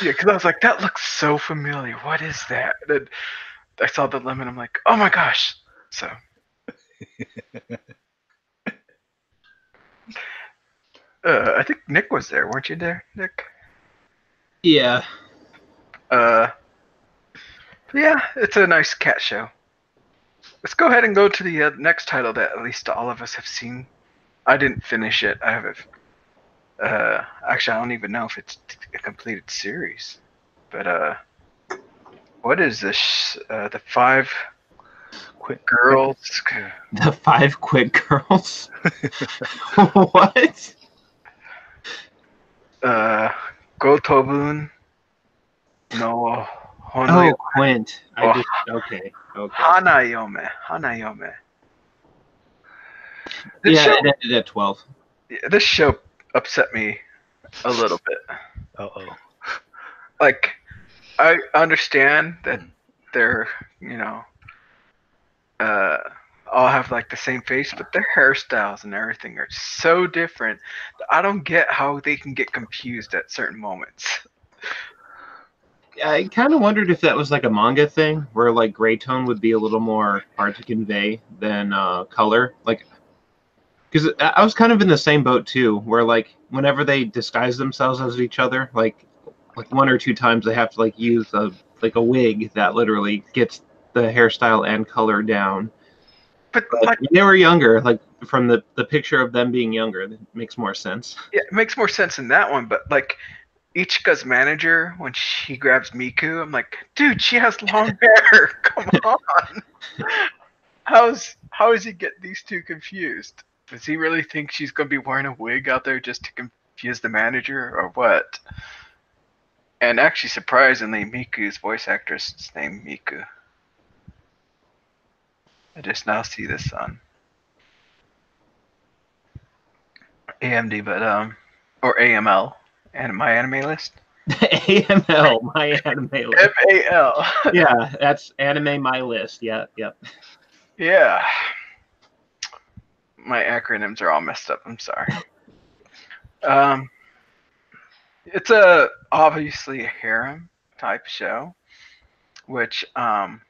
yeah, because I was like, that looks so familiar. What is that? And then I saw the lemon. I'm like, oh my gosh. So I think Nick was there, weren't you there, Nick? Yeah. Uh, yeah, it's a nice cat show. Let's go ahead and go to the next title that at least all of us have seen. I didn't finish it. I have actually, I don't even know if it's a completed series. But what is this? The five quick. girls. Yeah. The five quick girls. What? Gotobun no Oh, Hono Quint. I oh, just okay. Hanayome. Hanayome. This Yeah, show, it ended at 12. this show upset me a little bit. Uh-oh. Like, I understand that they're, uh, all have like the same face, but their hairstyles and everything are so different. I don't get how they can get confused at certain moments. I kind of wondered if that was like a manga thing, where like gray tone would be a little more hard to convey than color. Like, because I was kind of in the same boat too, where like whenever they disguise themselves as each other, like one or two times they have to like use a wig that literally gets the hairstyle and color down. But But like, when they were younger, like from the picture of them being younger, that makes more sense. yeah, it makes more sense in that one. But like, Ichika's manager, when she grabs Miku, I'm like, dude, she has long hair. Come on. How is he get these two confused? Does he really think she's gonna be wearing a wig out there just to confuse the manager or what? And actually, surprisingly, Miku's voice actress is named Miku. I just now see this on AMD, but or AML, and my anime list. AML, my anime list. MAL. Yeah, that's anime my list. Yeah, yep. Yeah. My acronyms are all messed up. I'm sorry. It's obviously a harem type show, which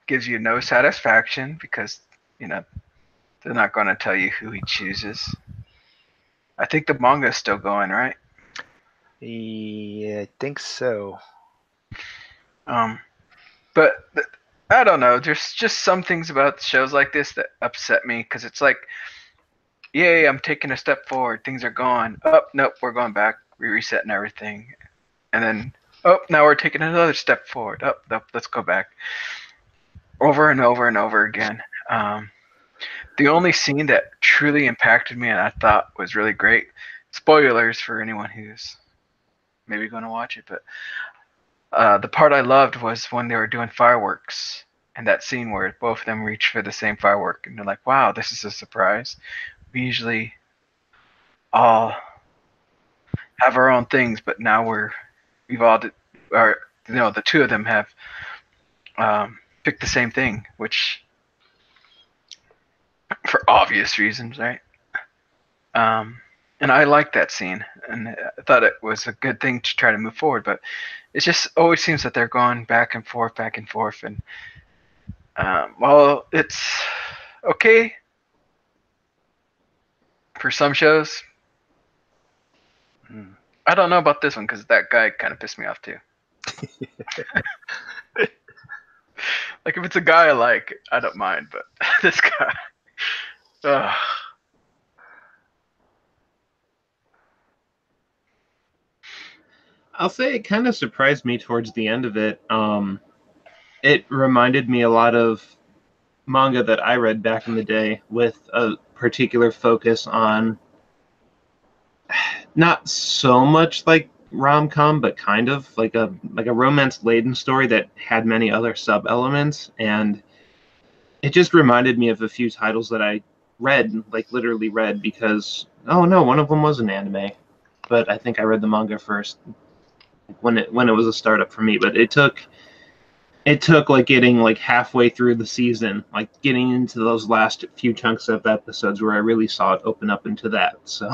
gives you no satisfaction because you know they're not going to tell you who he chooses. I think the manga is still going, right? Yeah, I think so. Um, but I don't know. There's just some things about shows like this that upset me because it's like, yay, I'm taking a step forward. Things are going up. Nope, we're going back. We're resetting everything, and then oh, now we're taking another step forward. Up, nope, let's go back. Over and over and over again. The only scene that truly impacted me and I thought was really great. Spoilers for anyone who's maybe going to watch it, but the part I loved was when they were doing fireworks and that scene where both of them reach for the same firework and they're like, "Wow, this is a surprise." We usually all have our own things, but now we've all or the two of them have picked the same thing, which for obvious reasons, right? And I liked that scene, and I thought it was a good thing to try to move forward. But it just always seems that they're going back and forth, and well, it's okay for some shows. I don't know about this one because that guy kind of pissed me off too. Like if it's a guy I like, I don't mind, but this guy, ugh. I'll say it kind of surprised me towards the end of it. It reminded me a lot of manga that I read back in the day with a particular focus on not so much like rom-com, but kind of like a romance-laden story that had many other sub-elements, and it just reminded me of a few titles that I read, like literally read, because oh no, one of them was an anime, but I think I read the manga first when it was a startup for me. But it took like getting like halfway through the season, like getting into those last few chunks of episodes where I really saw it open up into that. So,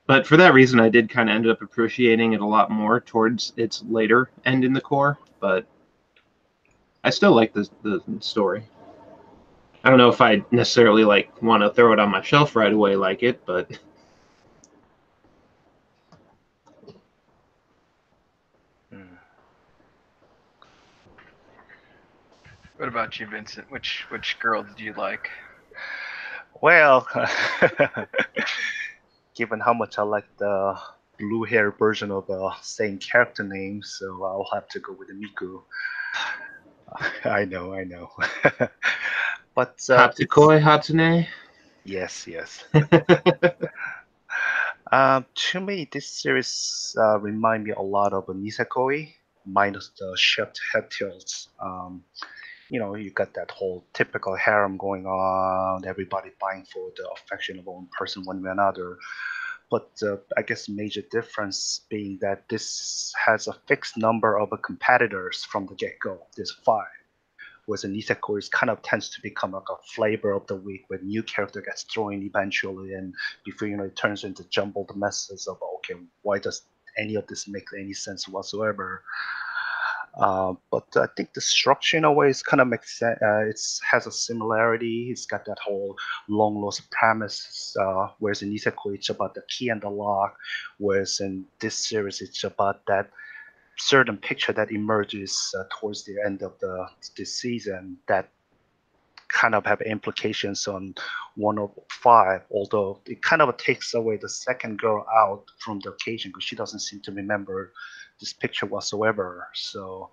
but for that reason, I did kind of end up appreciating it a lot more towards its later end in the core. But I still like the story. I don't know if I necessarily like want to throw it on my shelf right away like it, but What about you, Vincent? Which girl did you like? Well, given how much I like the blue hair version of the same character name, so I'll have to go with Miku. I know, I know. But Hatsukoi Hatsune. yes, yes. To me, this series remind me a lot of Nisekoi, minus the shaved head tilts. You got that whole typical harem going on, everybody vying for the affection of one person one way or another. But I guess the major difference being that this has a fixed number of competitors from the get-go. There's five. Whereas in Nisekoi, it kind of tends to become like a flavor of the week where new character gets thrown in eventually, and before you know it turns into jumbled messes of okay, why does any of this make any sense whatsoever? But I think the structure in a way is kind of makes sense. It has a similarity. It's got that whole long lost premise. Whereas in Nisekoi, it's about the key and the lock. Whereas in this series, it's about that certain picture that emerges towards the end of this season that kind of have implications on one of five. Although it kind of takes away the second girl out from the occasion because she doesn't seem to remember this picture whatsoever. So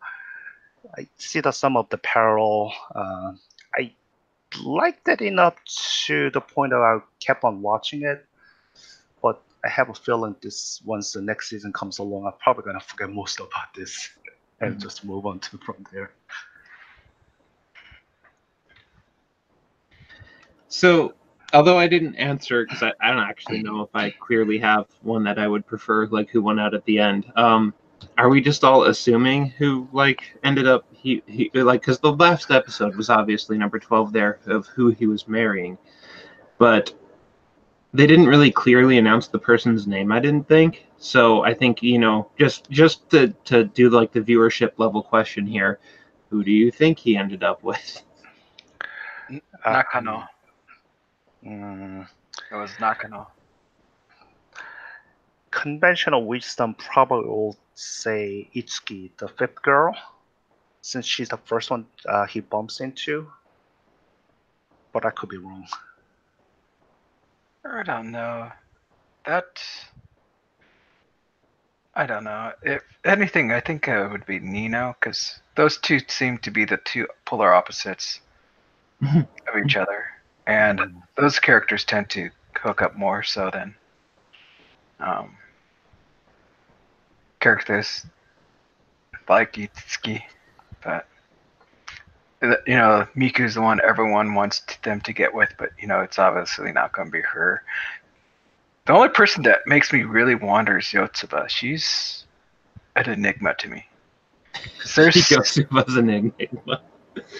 I see that some of the parallel. I liked it enough to the point that I kept on watching it, but I have a feeling this once the next season comes along, I'm probably gonna forget most about this and just move on to from there. So, although I didn't answer because I don't actually know if I clearly have one that I would prefer, like who won out at the end. Are we just all assuming who like ended up he like because the last episode was obviously number 12 there of who he was marrying, but they didn't really clearly announce the person's name. I didn't think so. I think just to do like the viewership level question here, who do you think he ended up with? Nakano. Mm, It was Nakano. conventional wisdom probably will say Itsuki, the fifth girl, since she's the first one he bumps into. But I could be wrong. I don't know. That I don't know. If anything, I think it would be Nino because those two seem to be the two polar opposites of each other, and those characters tend to hook up more so than um, characters like Itsuki. But Miku's the one everyone wants them to get with, but it's obviously not going to be her. The only person that makes me really wonder is Yotsuba. She's an enigma to me. Yotsuba's an enigma.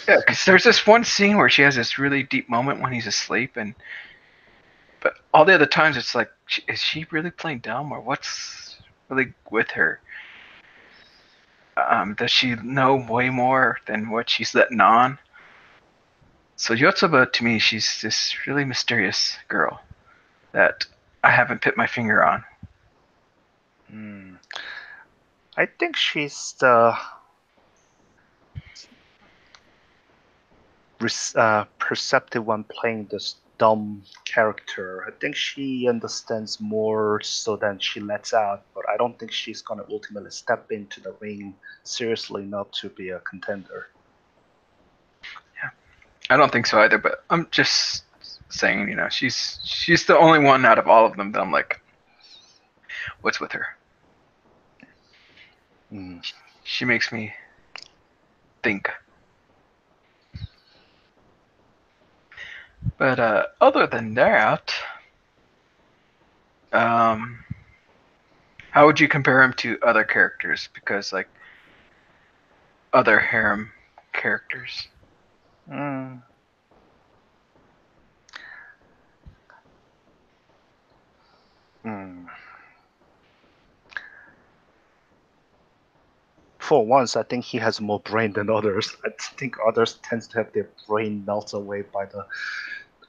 Yeah, because there's this one scene where she has this really deep moment when he's asleep, but all the other times it's like, is she really playing dumb or what's really with her? Does she know way more than what she's letting on? So Yotsuba, to me, she's this really mysterious girl that I haven't put my finger on. I think she's the perceptive one playing this dumb character. I think she understands more so than she lets out, but I don't think she's gonna ultimately step into the ring seriously enough to be a contender. Yeah, I don't think so either. But I'm just saying, she's the only one out of all of them that I'm like, what's with her? She makes me think. But other than that, how would you compare him to other characters? Because like other harem characters. Mm. Mm. For once, I think he has more brain than others. I think others tend to have their brain melted away by the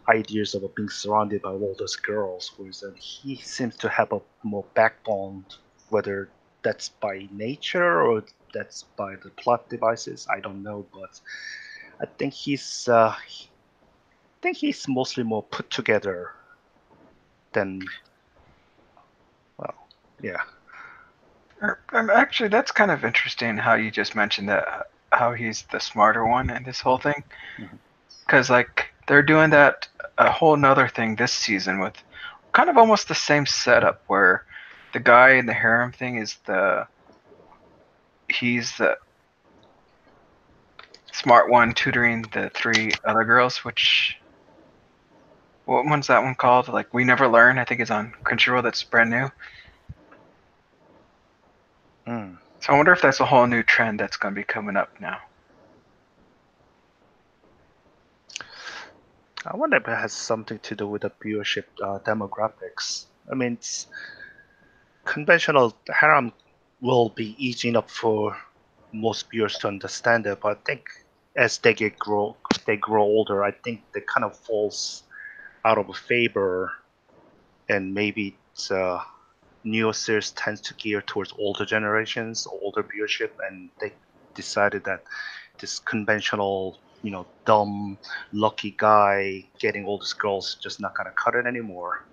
ideas of being surrounded by all those girls, whereas he seems to have a more backbone, whether that's by nature or that's by the plot devices. I don't know, but I think he's mostly more put together than, well, yeah. Actually, that's kind of interesting how you just mentioned that, how he's the smarter one in this whole thing. Because like they're doing that a whole nother thing this season with kind of almost the same setup where the guy in the harem thing he's the smart one tutoring the three other girls, which what one's that one called? Like We Never Learn, I think is on Crunchyroll. That's brand new. So I wonder if that's a whole new trend that's going to be coming up now. I wonder if it has something to do with the viewership demographics. I mean, conventional harem will be easy enough for most viewers to understand it, but I think as they grow older, I think they kind of falls out of favor, and maybe newer series tends to gear towards older generations, older viewership, and they decided that this conventional, dumb, lucky guy getting all these girls just not gonna cut it anymore.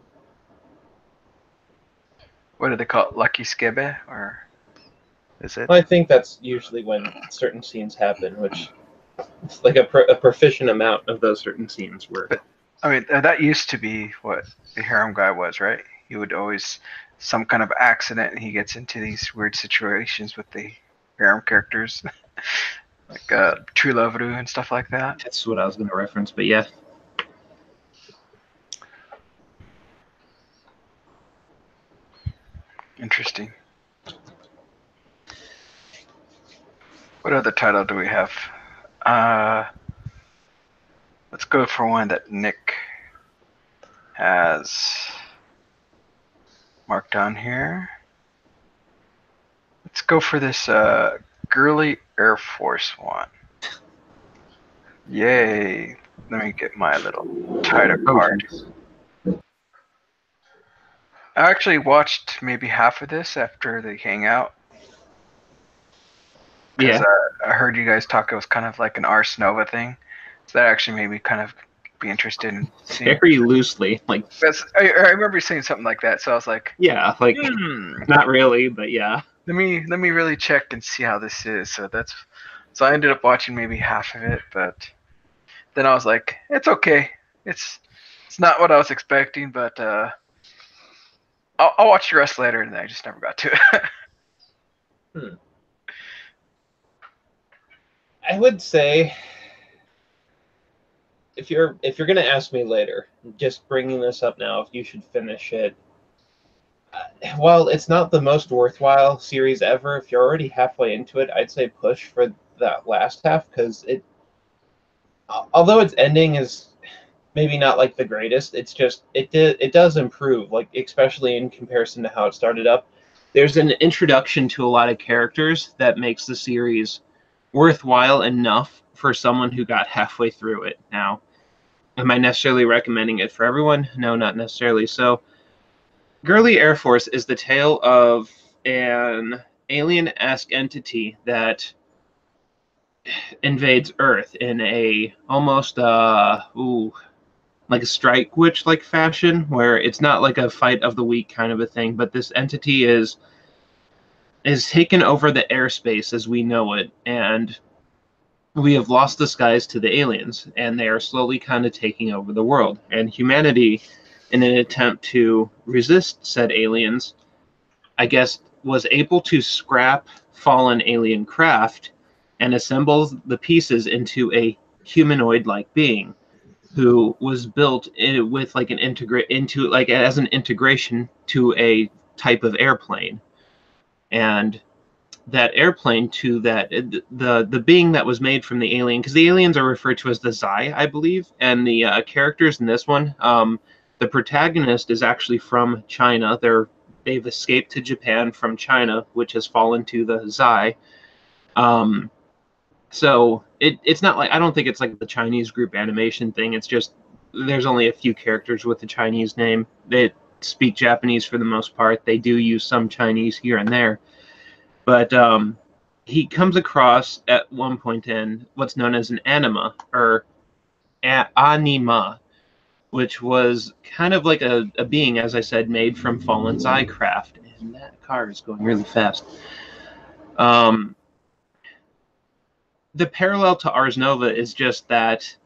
What do they call it? Lucky Skebe? Or is it? I think that's usually when certain scenes happen, which it's like a proficient amount of those certain scenes were. But, I mean, that used to be what the harem guy was, right? he would always some kind of accident, and he gets into these weird situations with the harem characters, like True Loveru and stuff like that. That's what I was going to reference, but yeah. Interesting. What other title do we have? Let's go for one that Nick has marked on here. Let's go for this girly Air Force one. Yay. Let me get my little title card. I actually watched maybe half of this after the hangout. Because I heard you guys talk, it was kind of like an Ars Nova thing. So that actually made me kind of be interested in seeing. Very loosely, like. I remember you saying something like that, so I was like, yeah, like not really, but yeah. Let me really check and see how this is. So I ended up watching maybe half of it, but then I was like, it's okay. It's not what I was expecting, but I'll watch the rest later, and I just never got to it. I would say, if you're gonna ask me later, just bringing this up now, if you should finish it. While it's not the most worthwhile series ever, if you're already halfway into it, I'd say push for that last half, because although its ending is maybe not like the greatest, it's just it does improve, like especially in comparison to how it started up. There's an introduction to a lot of characters that makes the series worthwhile enough for someone who got halfway through it. Now, am I necessarily recommending it for everyone? No, not necessarily. So, Girly Air Force is the tale of an alien-esque entity that invades Earth in a almost like a strike witch-like fashion, where it's not like a fight of the week kind of a thing, but this entity is taken over the airspace as we know it, and we have lost the skies to the aliens, and they are slowly kind of taking over the world. And humanity, in an attempt to resist said aliens, I guess, was able to scrap fallen alien craft and assemble the pieces into a humanoid-like being who was built with like an as an integration to a type of airplane. And that airplane to that the being that was made from the alien, because the aliens are referred to as the Zai, I believe, and the characters in this one, the protagonist is actually from China. They've escaped to Japan from China, which has fallen to the Zai. So it's not like, I don't think it's like the Chinese group animation thing. It's just there's only a few characters with the Chinese name. They speak Japanese for the most part. They do use some Chinese here and there. But he comes across at one point in what's known as an anima, or anima, which was kind of like a being, as I said, made from fallen Zai craft. And that car is going really fast. The parallel to Ars Nova is just that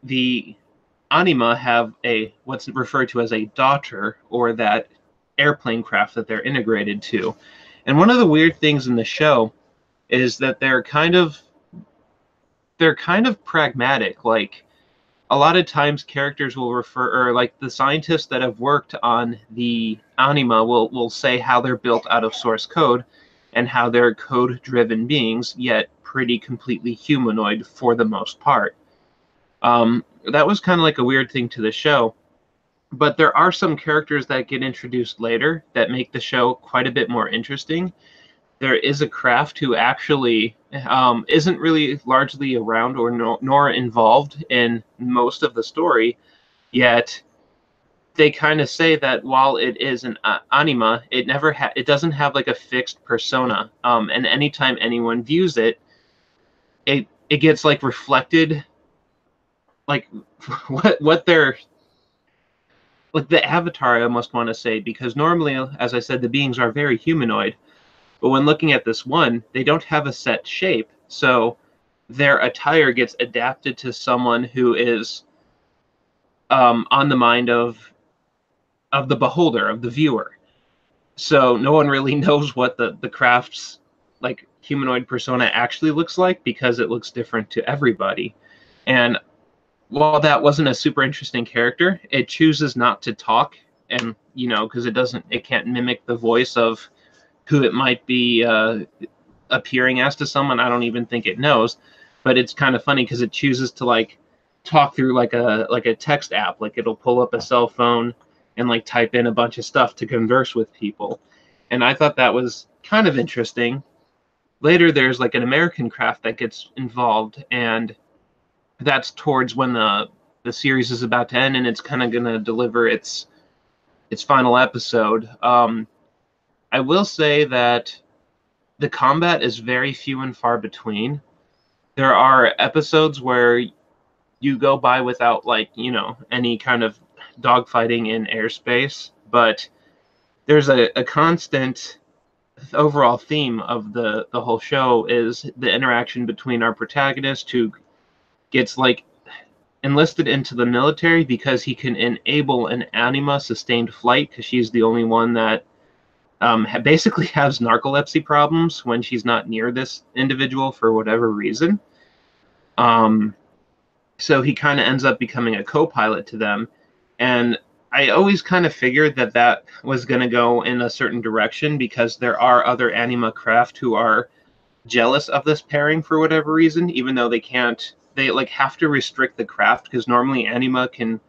the anima have what's referred to as a daughter, or that airplane craft that they're integrated to. And one of the weird things in the show is that they're kind of pragmatic. Like, a lot of times characters will refer, or like the scientists that have worked on the anima will say how they're built out of source code and how they're code-driven beings, yet pretty completely humanoid for the most part. That was kind of like a weird thing to the show. But there are some characters that get introduced later that make the show quite a bit more interesting. There is a craft who actually isn't really largely around or nor involved in most of the story, yet they kind of say that while it is an anima, it doesn't have like a fixed persona, and anytime anyone views it, it gets like reflected, like what they're like the avatar, I almost want to say, because normally, as I said, the beings are very humanoid. But when looking at this one, they don't have a set shape. So their attire gets adapted to someone who is on the mind of the beholder, of the viewer. So no one really knows what the craft's like humanoid persona actually looks like, because it looks different to everybody. And while that wasn't a super interesting character, it chooses not to talk, and because it can't mimic the voice of who it might be appearing as to someone. I don't even think it knows, but it's kind of funny because it chooses to like talk through like a text app. Like it'll pull up a cell phone and like type in a bunch of stuff to converse with people. And I thought that was kind of interesting. Later, there's like an American craft that gets involved, and that's towards when the series is about to end, and it's kind of going to deliver its final episode. I will say that the combat is very few and far between. There are episodes where you go by without like any kind of dogfighting in airspace, but there's a constant overall theme of the whole show is the interaction between our protagonist, who gets like enlisted into the military because he can enable an anima sustained flight, because she's the only one that basically has narcolepsy problems when she's not near this individual for whatever reason. So he kind of ends up becoming a co-pilot to them, and I always kind of figured that was going to go in a certain direction, because there are other anima craft who are jealous of this pairing for whatever reason, even though they like have to restrict the craft, because normally anima can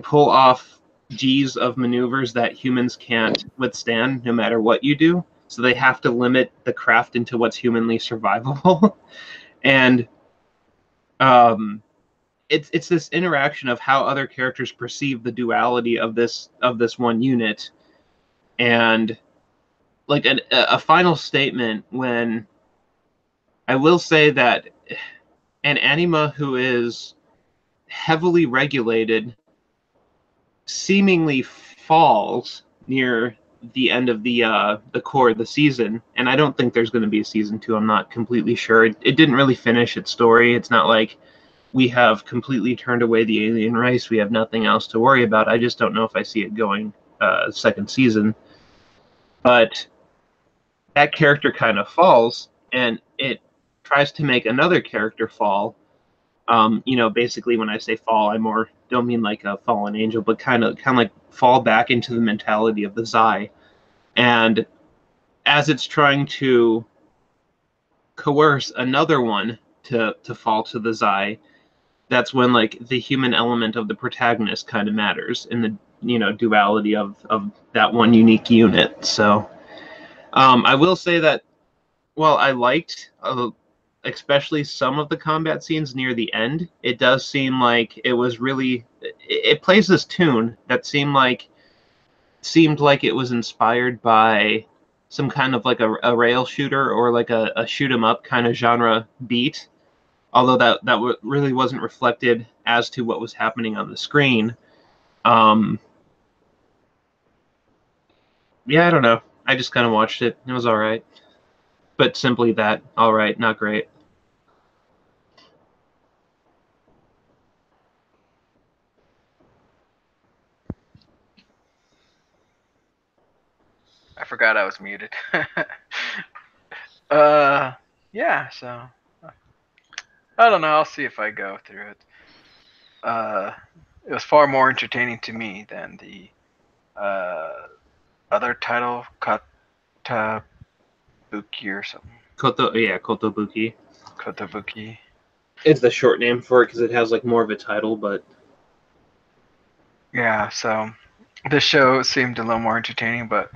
pull off G's of maneuvers that humans can't withstand no matter what you do. So they have to limit the craft into what's humanly survivable. And it's this interaction of how other characters perceive the duality of this one unit, and like a final statement. When I will say that an anima who is heavily regulated seemingly falls near the end of the core of the season, and I don't think there's going to be a season 2. I'm not completely sure. It didn't really finish its story. It's not like we have completely turned away the alien race. We have nothing else to worry about. I just don't know if I see it going second season. But that character kind of falls, and it tries to make another character fall. Basically when I say fall, I more don't mean like a fallen angel, but kind of like fall back into the mentality of the Zai. And as it's trying to coerce another one to fall to the Zai, that's when like the human element of the protagonist kind of matters in the duality of that one unique unit. So I will say that while I liked especially some of the combat scenes near the end, it does seem like it was really it plays this tune that seemed like it was inspired by some kind of like a rail shooter, or like a shoot 'em up kind of genre beat, although that really wasn't reflected as to what was happening on the screen. Yeah, I don't know. I just kind of watched it. It was all right, but simply that, all right, not great. I forgot I was muted. Yeah, so I don't know. I'll see if I go through it. It was far more entertaining to me than the other title, Kotobuki or something. Kotobuki. Kotobuki. It's the short name for it because it has like more of a title, but yeah. So this show seemed a little more entertaining, but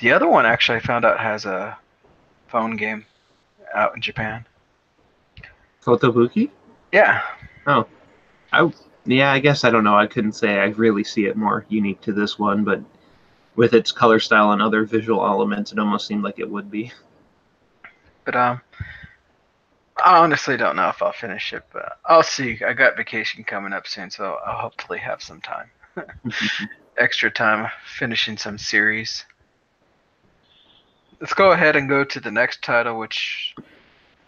the other one actually I found out has a phone game out in Japan. Kotobuki? Yeah. Oh, I guess I don't know. I couldn't say I really see it more unique to this one, but with its color style and other visual elements, it almost seemed like it would be. But I honestly don't know if I'll finish it, but I'll see. I got vacation coming up soon, so I'll hopefully have some time. Extra time finishing some series. Let's go ahead and go to the next title, which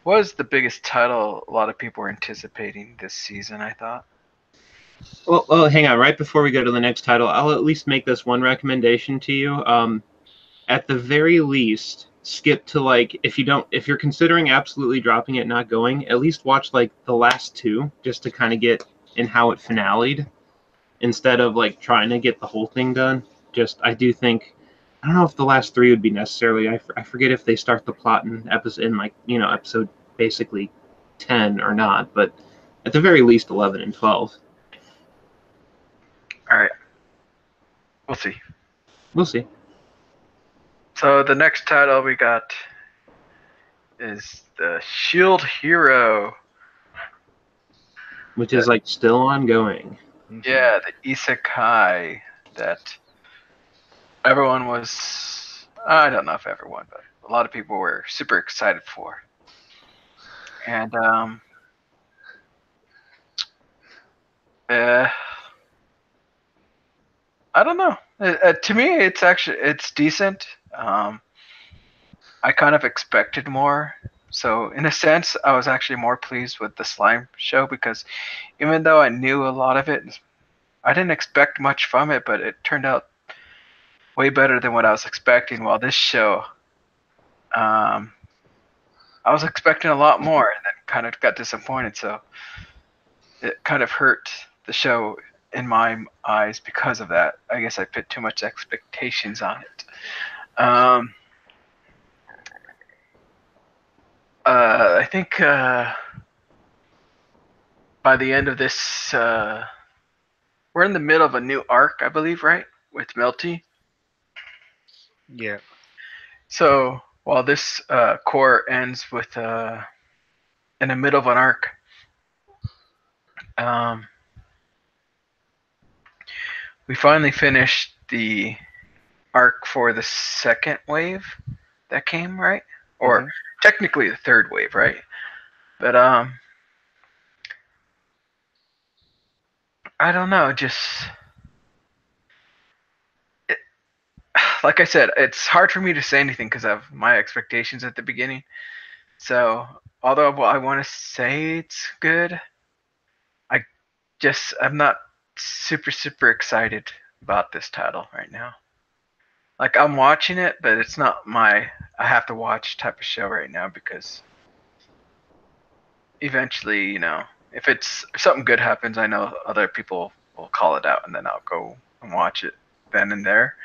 was the biggest title a lot of people were anticipating this season, I thought. Well, hang on. Right before we go to the next title, I'll at least make this one recommendation to you. At the very least, skip to like if you're considering absolutely dropping it, not going, at least watch like the last two just to kind of get in how it finale'd instead of like trying to get the whole thing done. Just I do think I don't know if the last three would be necessarily. I forget if they start the plot in episode basically 10 or not, but at the very least 11 and 12. All right, we'll see. We'll see. So the next title we got is the Shield Hero. Which is like still ongoing. Yeah, the isekai that everyone was, I don't know if everyone, but a lot of people were super excited for. And I don't know. To me, it's decent. I kind of expected more. So in a sense, I was actually more pleased with the slime show because even though I knew a lot of it, I didn't expect much from it, but it turned out way better than what I was expecting. While this show, I was expecting a lot more and then kind of got disappointed. So it kind of hurt the show in my eyes because of that. I guess I put too much expectations on it. I think by the end of this, we're in the middle of a new arc, I believe, right? With Melty. Yeah. So while this core ends with in the middle of an arc, we finally finished the arc for the second wave that came, right? Or technically the third wave, right? But I don't know, just like I said, it's hard for me to say anything because of my expectations at the beginning. So although I want to say it's good, I'm not super excited about this title right now. Like I'm watching it, but it's not my I have to watch type of show right now because eventually, if something good happens, I know other people will call it out, and then I'll go and watch it then and there.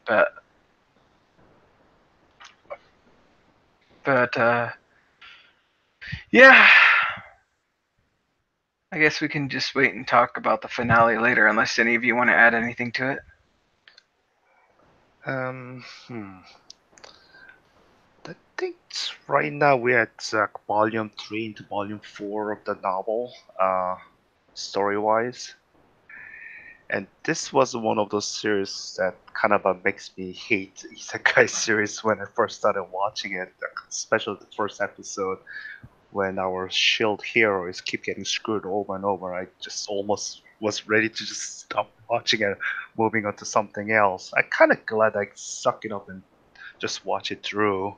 But yeah, I guess we can just wait and talk about the finale later, unless any of you want to add anything to it. I think right now we're at volume 3 into volume 4 of the novel, story-wise. And this was one of those series that kind of makes me hate isekai series when I first started watching it, especially the first episode when our shield heroes keep getting screwed over and over. I just almost was ready to just stop watching it, moving on to something else. I'm kind of glad I suck it up and just watch it through,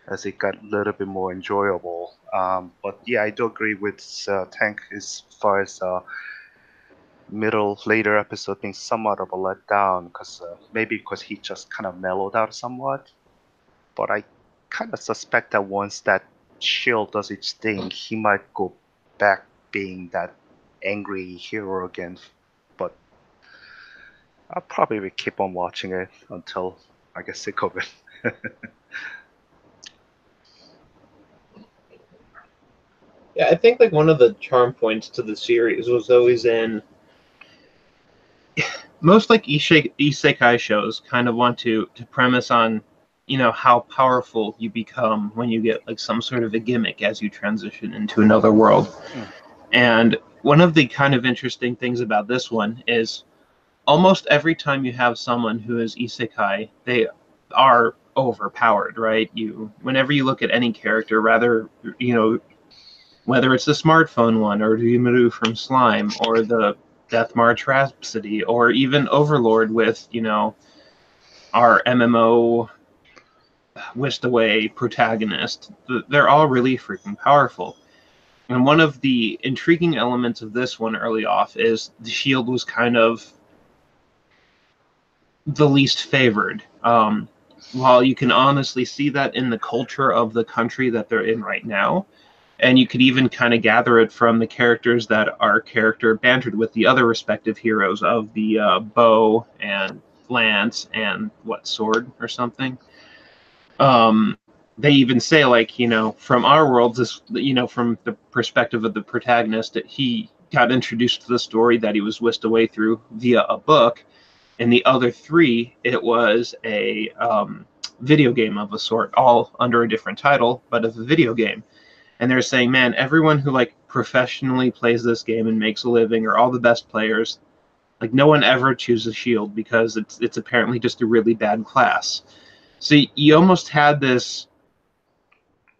as it got a little bit more enjoyable. But yeah, I do agree with Tank as far as later episode being somewhat of a letdown, because maybe because he just kind of mellowed out somewhat. But I kind of suspect that once that shield does its thing, he might go back being that angry hero again. But I'll probably keep on watching it until I get sick of it. Yeah, I think like one of the charm points to the series was always in most like isekai shows kind of want to premise on how powerful you become when you get like some sort of a gimmick as you transition into another world. And one of the kind of interesting things about this one is almost every time you have someone who is isekai, they are overpowered, right? Whenever you look at any character, whether it's the smartphone one or Rimuru from Slime or the Death March Rhapsody or even Overlord with, our MMO whisked away protagonist, they're all really freaking powerful. And one of the intriguing elements of this one early off is the Shield was kind of the least favored. While you can honestly see that in the culture of the country that they're in right now, and you could even kind of gather it from the characters that our character bantered with the other respective heroes of the bow and lance and sword or something. They even say, like, from our world, this, from the perspective of the protagonist, that he got introduced to the story that he was whisked away through via a book. And the other three, it was a video game of a sort, all under a different title, but of a video game. And they're saying, man, everyone who like professionally plays this game and makes a living, or all the best players, like no one ever chooses Shield because it's apparently just a really bad class. So you almost had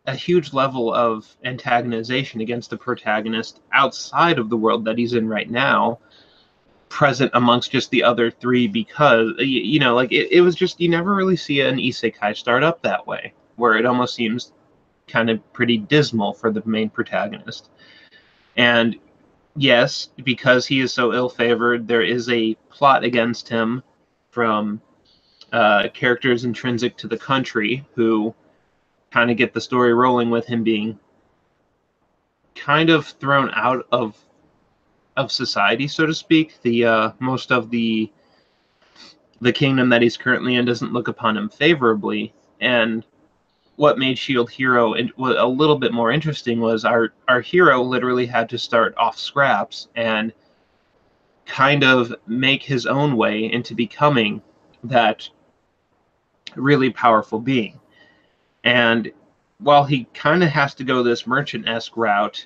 a huge level of antagonization against the protagonist outside of the world that he's in right now, present amongst just the other three, because like it was just, you never really see an isekai start up that way, where it almost seems kind of pretty dismal for the main protagonist. And yes, because he is so ill-favored, there is a plot against him from characters intrinsic to the country who kind of get the story rolling with him being kind of thrown out of society, so to speak. The most of the kingdom that he's currently in doesn't look upon him favorably. And what made Shield Hero a little bit more interesting was our hero literally had to start off scraps and kind of make his own way into becoming that really powerful being. And while he kind of has to go this merchant-esque route,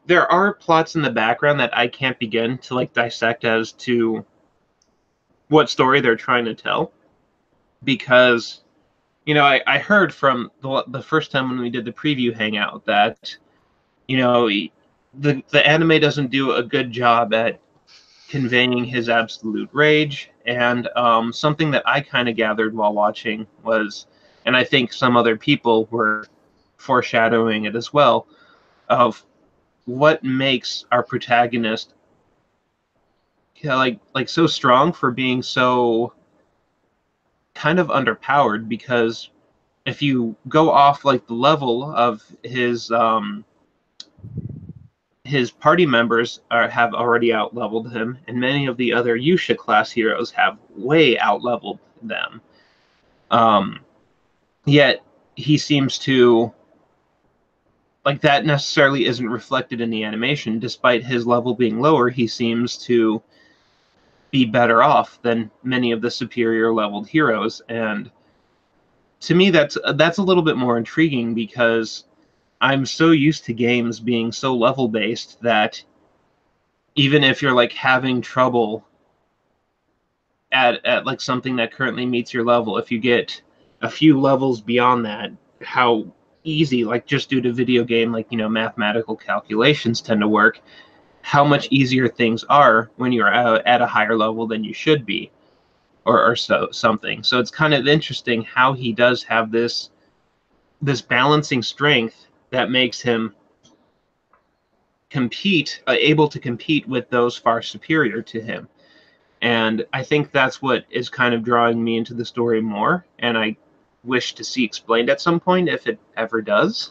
there are plots in the background that I can't begin to like dissect as to what story they're trying to tell. Because, I heard from the first time when we did the preview hangout that, the anime doesn't do a good job at conveying his absolute rage. And something that I kind of gathered while watching was, and I think some other people were foreshadowing it as well, of what makes our protagonist like so strong for being so kind of underpowered. Because if you go off like the level of his party members have already out-leveled him, and many of the other Yusha class heroes have way out-leveled them. Yet he seems to, like, that necessarily isn't reflected in the animation. Despite his level being lower, he seems to be better off than many of the superior leveled heroes. And to me, that's a little bit more intriguing, because I'm so used to games being so level based that even if you're like having trouble at like something that currently meets your level, if you get a few levels beyond that, how easy, like just due to video game, like, mathematical calculations tend to work, how much easier things are when you're at a higher level than you should be, or something. So it's kind of interesting how he does have this balancing strength that makes him able to compete with those far superior to him. And I think that's what is kind of drawing me into the story more, and I wish to see explained at some point, if it ever does.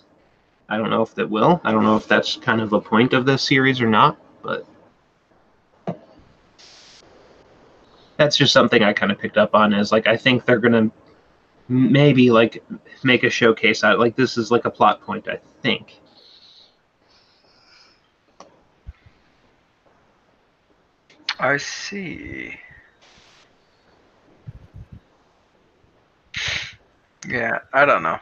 I don't know if that will. I don't know if that's kind of a point of this series or not, but that's just something I kind of picked up on, is like, I think they're gonna maybe like make a showcase out, like this is like a plot point, I think. I see. Yeah, I don't know.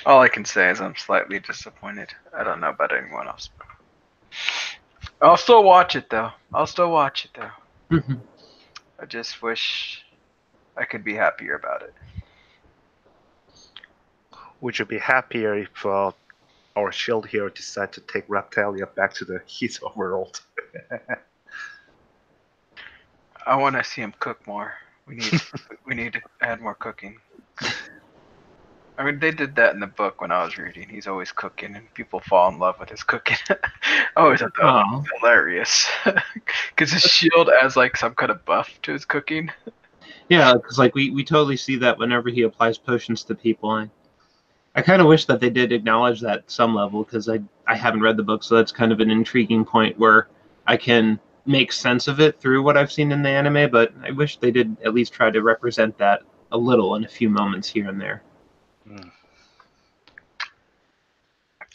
All I can say is I'm slightly disappointed. I don't know about anyone else. I'll still watch it though. Mhm. I just wish I could be happier about it. Would you be happier if our Shield hero decide to take Raptalia back to his overworld? I want to see him cook more. We need to add more cooking. I mean, they did that in the book when I was reading. He's always cooking, and people fall in love with his cooking. I always thought that was Oh, hilarious. Because his shield adds like some kind of buff to his cooking. yeah, because like we totally see that whenever he applies potions to people. I kind of wish that they did acknowledge that at some level because I haven't read the book, so that's kind of an intriguing point where I can make sense of it through what I've seen in the anime. But I wish they did at least try to represent that a little in a few moments here and there. Mm.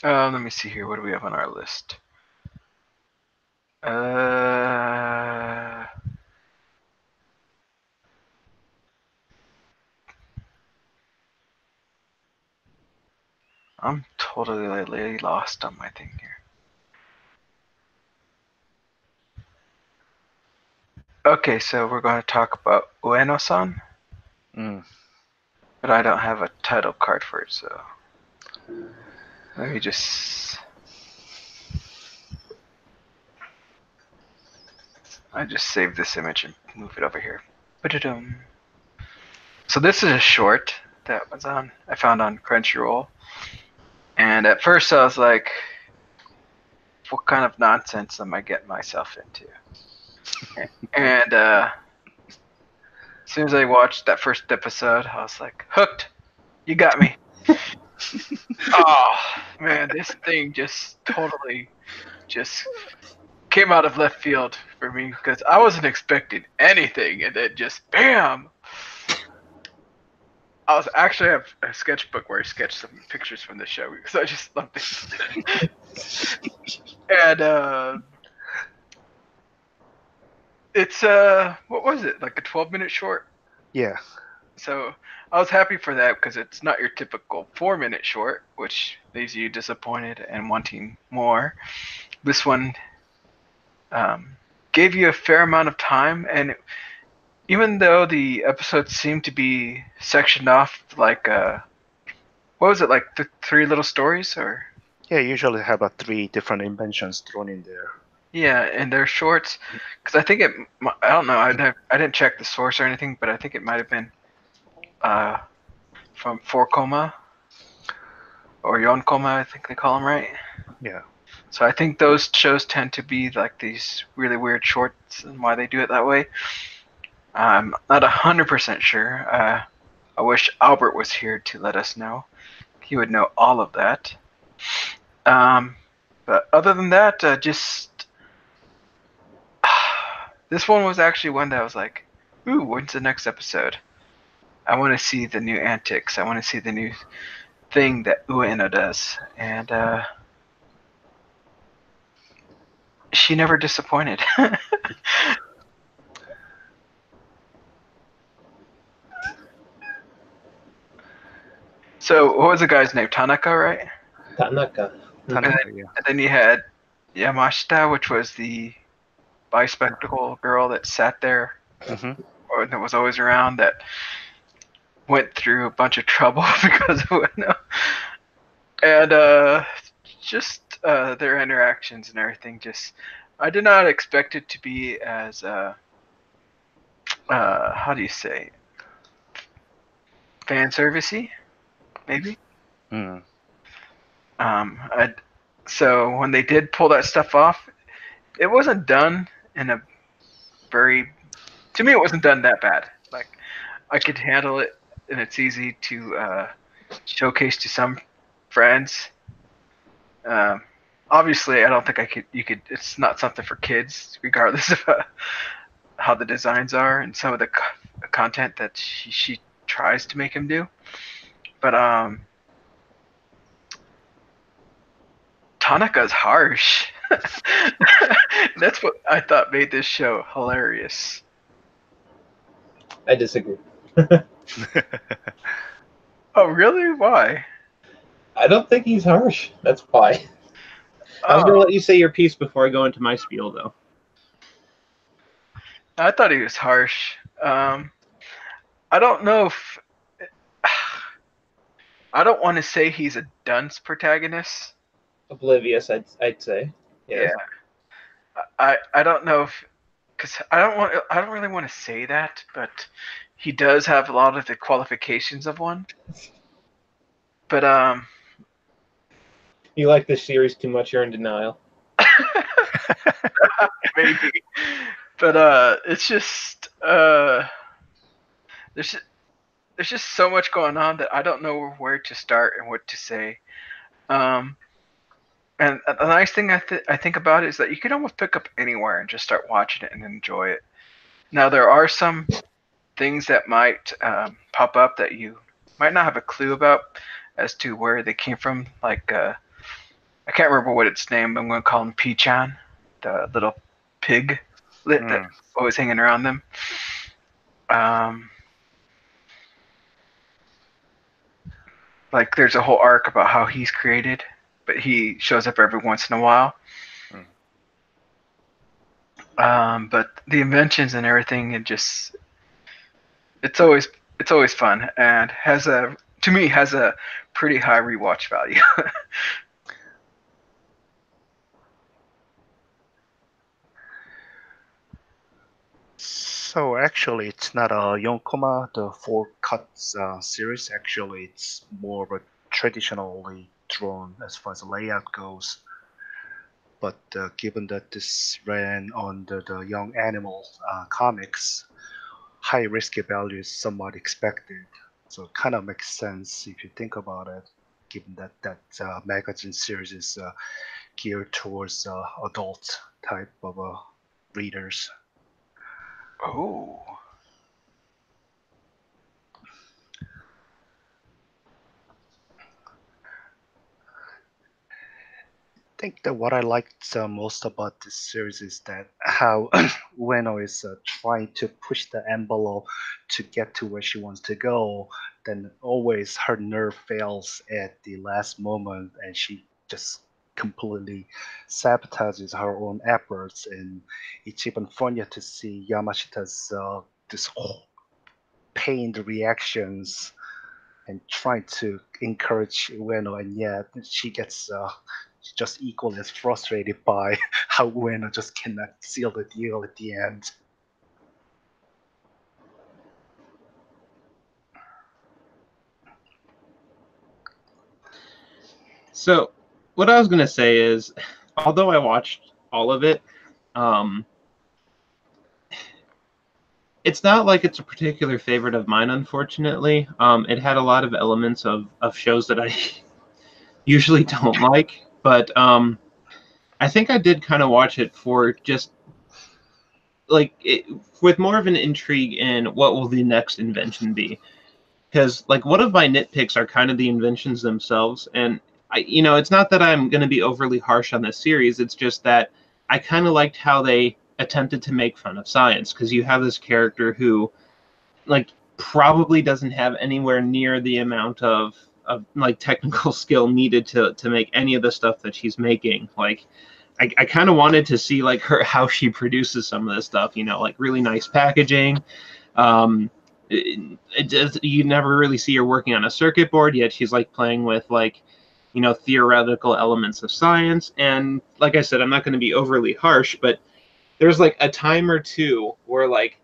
Let me see here. What do we have on our list? I'm totally lost on my thing here. Okay, so we're going to talk about Ueno-san, Mm. but I don't have a title card for it, so let me just. I just saved this image and move it over here. Ba-da-dum. So this is a short that I found on Crunchyroll, and at first I was like, "What kind of nonsense am I getting myself into?" And as soon as I watched that first episode, I was like, "Hooked! You got me!" Oh man, this thing just totally just came out of left field for me because I wasn't expecting anything, and then just bam! I was actually have a sketchbook where I sketched some pictures from the show because I just loved it. And it's what was it, like a 12-minute short? Yeah. So I was happy for that because it's not your typical 4-minute short, which leaves you disappointed and wanting more. This one gave you a fair amount of time, and even though the episodes seemed to be sectioned off like what was it, like the three little stories, or Yeah, usually have 3 different inventions thrown in there. yeah, and they're shorts because I think I don't know, I didn't check the source or anything, but I think it might have been uh, from 4 or Yonkoma, I think they call them, right? Yeah. So I think those shows tend to be like these really weird shorts, and why they do it that way, I'm not 100% sure. I wish Albert was here to let us know. He would know all of that. Um, but other than that, just this one was actually one that I was like, "Ooh, when's the next episode? I want to see the new antics. I want to see the new thing that Ueno does." And she never disappointed. So what was the guy's name? Tanaka, right? Tanaka. Tanaka, yeah. And then you had Yamashita, which was the bispectacle girl that sat there, Hmm. or that was always around, that went through a bunch of trouble because of Ueno. And just their interactions and everything. Just I did not expect it to be as how do you say, fan servicey, maybe. Mm. Um, I, so when they did pull that stuff off, it wasn't done in a very, to me, it wasn't done that bad. Like I could handle it, and it's easy to showcase to some friends. Um, Obviously, I don't think I could. You could. It's not something for kids, regardless of how the designs are and some of the content that she tries to make him do. But Tanaka's harsh. That's what I thought made this show hilarious. I disagree. Oh, really? Why? I don't think he's harsh. That's why. I was Oh, gonna let you say your piece before I go into my spiel, though. I thought he was harsh. I don't know if I don't want to say he's a dunce protagonist. Oblivious, I'd say. Yes. Yeah, I don't know if, because I don't really want to say that, but he does have a lot of the qualifications of one. But You like this series too much, you're in denial. maybe. But it's just there's there's just so much going on that I don't know where to start and what to say. Um, and the nice thing I think about it is that you can almost pick up anywhere and just start watching it and enjoy it. Now there are some things that might pop up that you might not have a clue about as to where they came from. Like I can't remember what its name. I'm going to call him Peachan, the little pig that's always hanging around them. Um, like there's a whole arc about how he's created, but he shows up every once in a while. But the inventions and everything, it's always fun and to me has a pretty high rewatch value. So actually, it's not a Yonkoma, the four cuts series. Actually, it's more of a traditionally drawn as far as the layout goes. But given that this ran on the Young Animal comics, high risky value is somewhat expected. So it kind of makes sense if you think about it, given that magazine series is geared towards adult type of readers. Oh. I think that what I liked most about this series is that how Ueno is trying to push the envelope to get to where she wants to go. Then always her nerve fails at the last moment, and she just completely sabotages her own efforts. And it's even funnier to see Yamashita's this pained reactions and trying to encourage Ueno, and yet she gets just equally as frustrated by how Ueno just cannot seal the deal at the end. So, what I was going to say is, although I watched all of it, it's not like it's a particular favorite of mine, unfortunately. It had a lot of elements of shows that I usually don't like, but I think I did kind of watch it for just like with more of an intrigue in what will the next invention be. Because like one of my nitpicks are kind of the inventions themselves, and it's not that I'm going to be overly harsh on this series. It's just that I kind of liked how they attempted to make fun of science, because you have this character who like probably doesn't have anywhere near the amount of like technical skill needed to make any of the stuff that she's making. Like I kind of wanted to see like her how she produces some of this stuff, like really nice packaging. You never really see her working on a circuit board, yet she's like playing with like theoretical elements of science. And like I said, I'm not going to be overly harsh, but there's like a time or two where like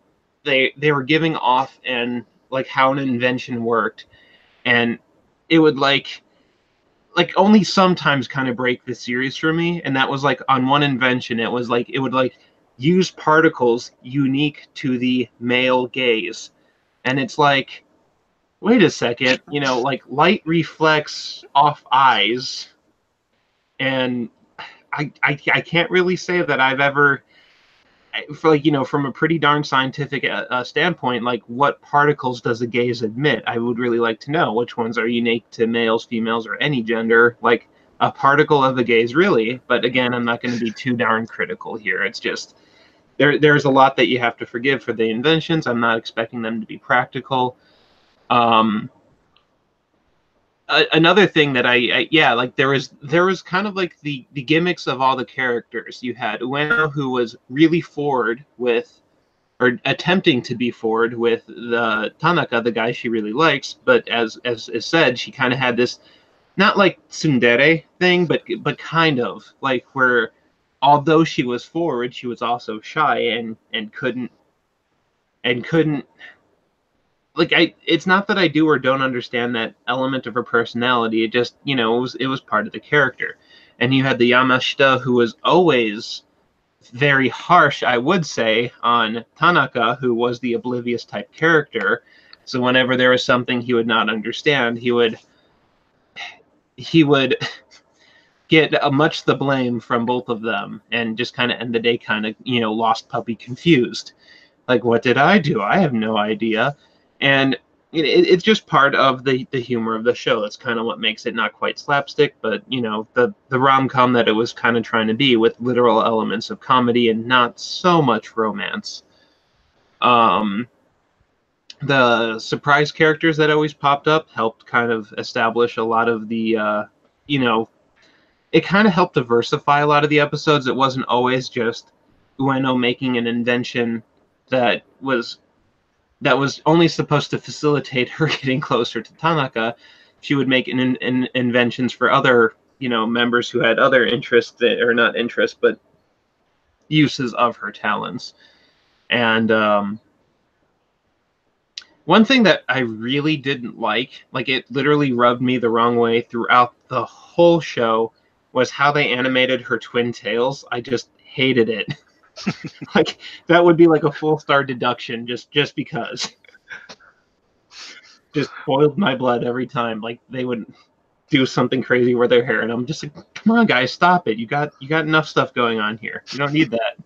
they were giving off and like how an invention worked, and it would like only sometimes kind of break the series for me. And that was like on one invention, it was like it would like use particles unique to the male gaze, and it's like, wait a second, like light reflects off eyes, and I can't really say that I've ever, for like from a pretty darn scientific standpoint, like what particles does a gaze emit? I would really like to know which ones are unique to males, females, or any gender. Like a particle of a gaze, really. But again, I'm not going to be too darn critical here. It's just there's a lot that you have to forgive for the inventions. I'm not expecting them to be practical. Another thing that like there was kind of like the gimmicks of all the characters. You had Ueno, who was really forward with, or attempting to be forward with, the Tanaka, the guy she really likes, but as is said, she kind of had this not like tsundere thing, but kind of like where although she was forward, she was also shy and couldn't it's not that I do or don't understand that element of her personality. It just, it was part of the character. And you had the Yamashita, who was always very harsh, I would say, on Tanaka, who was the oblivious type character. So whenever there was something he would not understand, he would get much the blame from both of them, and just kind of end the day kind of, lost puppy confused. Like, what did I do? I have no idea. And it's just part of the humor of the show. That's kind of what makes it not quite slapstick, but the rom-com that it was kind of trying to be, with literal elements of comedy and not so much romance. The surprise characters that always popped up helped kind of establish a lot of the it kind of helped diversify a lot of the episodes. It wasn't always just Ueno making an invention that was only supposed to facilitate her getting closer to Tanaka. She would make inventions for other, members who had other interests, or not interests, but uses of her talents. And one thing that I really didn't like it literally rubbed me the wrong way throughout the whole show, was how they animated her twin tails. I just hated it. Like, that would be like a full star deduction just because. Just boiled my blood every time. Like, they would do something crazy with their hair, and I'm just like, come on, guys, stop it. You got enough stuff going on here. You don't need that.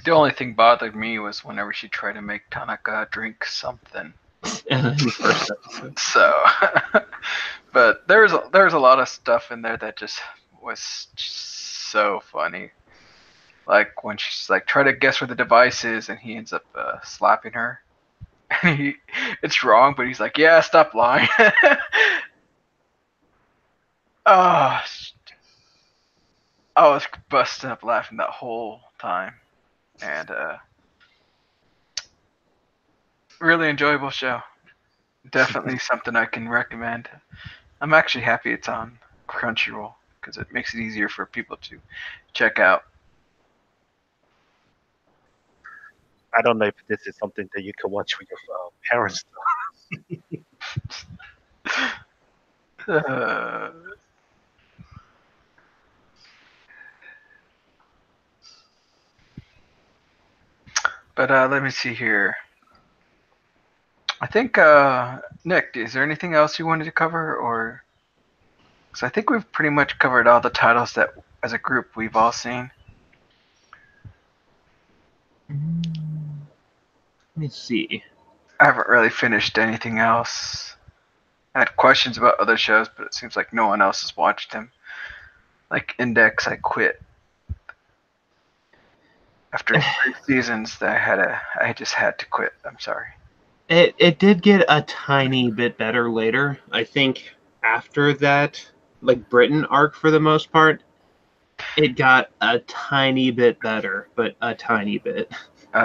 The only thing bothered me was whenever she tried to make Tanaka drink something. In the first episode. So, but there's a lot of stuff in there that just was so funny. Like when she's like, try to guess where the device is, and he ends up slapping her. And it's wrong, but he's like, yeah, stop lying. Oh, I was busting up laughing that whole time, and really enjoyable show. Definitely something I can recommend. I'm actually happy it's on Crunchyroll because it makes it easier for people to check out. I don't know if this is something that you can watch with your parents. But let me see here. I think, Nick, is there anything else you wanted to cover? Or, because I think we've pretty much covered all the titles that, as a group, we've all seen. Let me see. I haven't really finished anything else. I had questions about other shows, but it seems like no one else has watched them. Like Index, I quit after 3 seasons. I just had to quit. I'm sorry. It did get a tiny bit better later. I think after that, like, Britain arc, for the most part, it got a tiny bit better, but a tiny bit.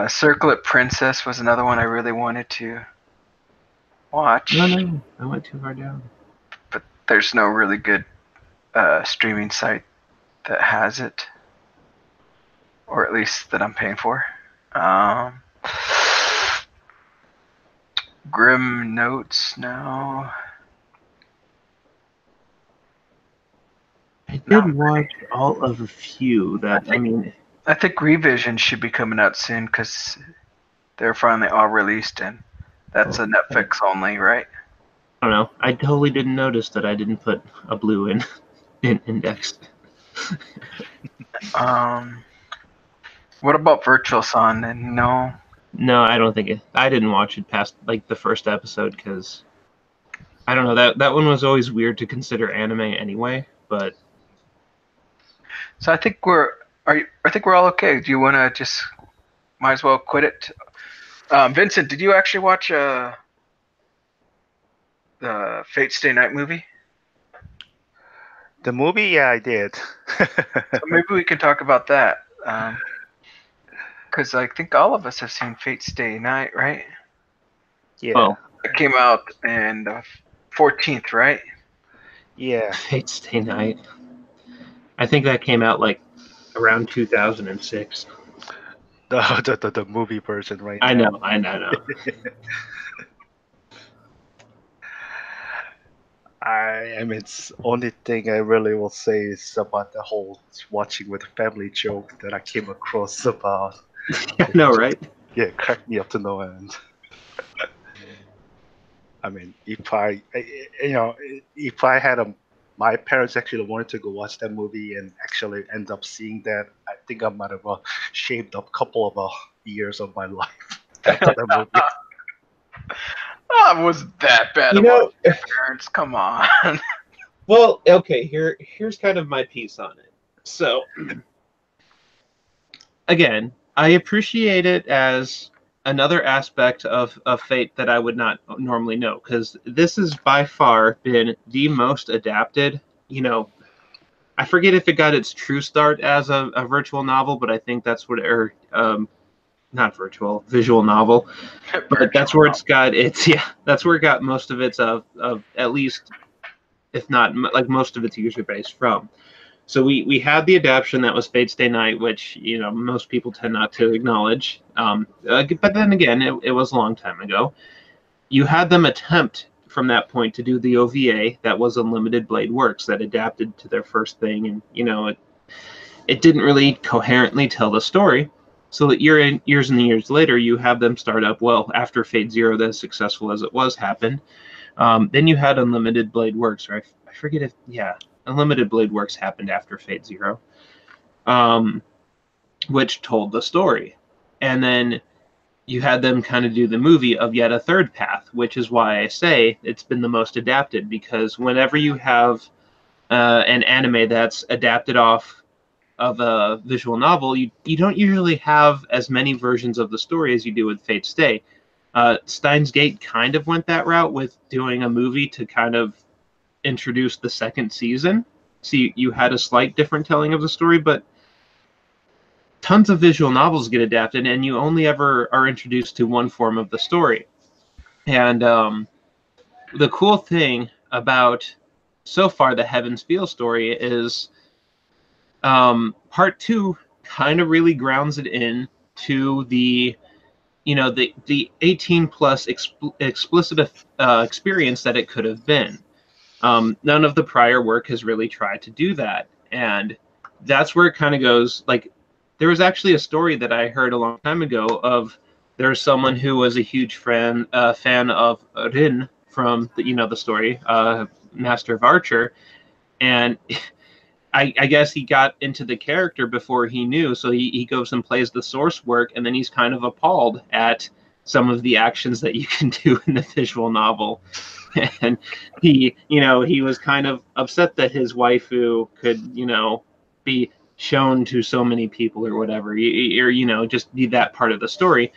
Circlet Princess was another one I really wanted to watch. No, I went too far down. But there's no really good streaming site that has it, or at least that I'm paying for. Grim Notes, no. I did watch all of a few that, I think Revision should be coming out soon because they're finally all released, and that's a Netflix only, right? I don't know. I totally didn't notice that I didn't put a blue in Index. What about Virtual Sun? And no. No, I don't think I didn't watch it past like the first episode because I don't know, that one was always weird to consider anime anyway. But so I think we're all okay. Do you want to just might as well quit it? Vincent, did you actually watch the Fate Stay Night movie? The movie, yeah, I did. So maybe we can talk about that. Because I think all of us have seen Fate Stay Night, right? Yeah. Well, It came out in the 14th, right? Yeah. Fate Stay Night. I think that came out like around 2006. the movie version right I now. know, I know. I mean, it's only thing I really will say is about the whole watching with family joke that I came across about. I know, right? Yeah, cracked me up to no end. I mean, if I had my parents actually wanted to go watch that movie and actually end up seeing that, I think I might have shaved up a couple of years of my life after that movie. I wasn't that bad You about know, your parents. Come on. well, okay, here's kind of my piece on it. So, Again, I appreciate it as another aspect of Fate that I would not normally know, because this has by far been the most adapted. You know, I forget if it got its true start as a virtual novel, but I think that's what, or not virtual, visual novel. But that's where it's got its, yeah, that's where it got most of its of at least, if not like most of its user base from. So we had the adaptation that was Fate Stay Night, which most people tend not to acknowledge. But then again, it was a long time ago. You had them attempt from that point to do the OVA that was Unlimited Blade Works that adapted to their first thing, and it didn't really coherently tell the story. So that years and years later, you have them start up. Well, after Fate Zero, as successful as it was, happened. Then you had Unlimited Blade Works, or I forget if, yeah, Unlimited Blade Works happened after Fate Zero, which told the story. And then you had them kind of do the movie of yet a third path, which is why I say it's been the most adapted, because whenever you have an anime that's adapted off of a visual novel, you don't usually have as many versions of the story as you do with Fate Stay. Steins Gate kind of went that route with doing a movie to kind of introduce the second season. So you had a slight different telling of the story, but tons of visual novels get adapted, and you only ever are introduced to one form of the story. And the cool thing about so far the Heaven's Feel story is part two kind of really grounds it in to the the 18 plus explicit experience that it could have been. None of the prior work has really tried to do that, and that's where it kind of goes. Like, there was actually a story that I heard a long time ago of there's someone who was a huge fan of Rin from the story, Master of Archer, and I guess he got into the character before he knew, so he goes and plays the source work, and then he's kind of appalled at some of the actions that you can do in the visual novel. And he was kind of upset that his waifu could, be shown to so many people or whatever, or just be that part of the story.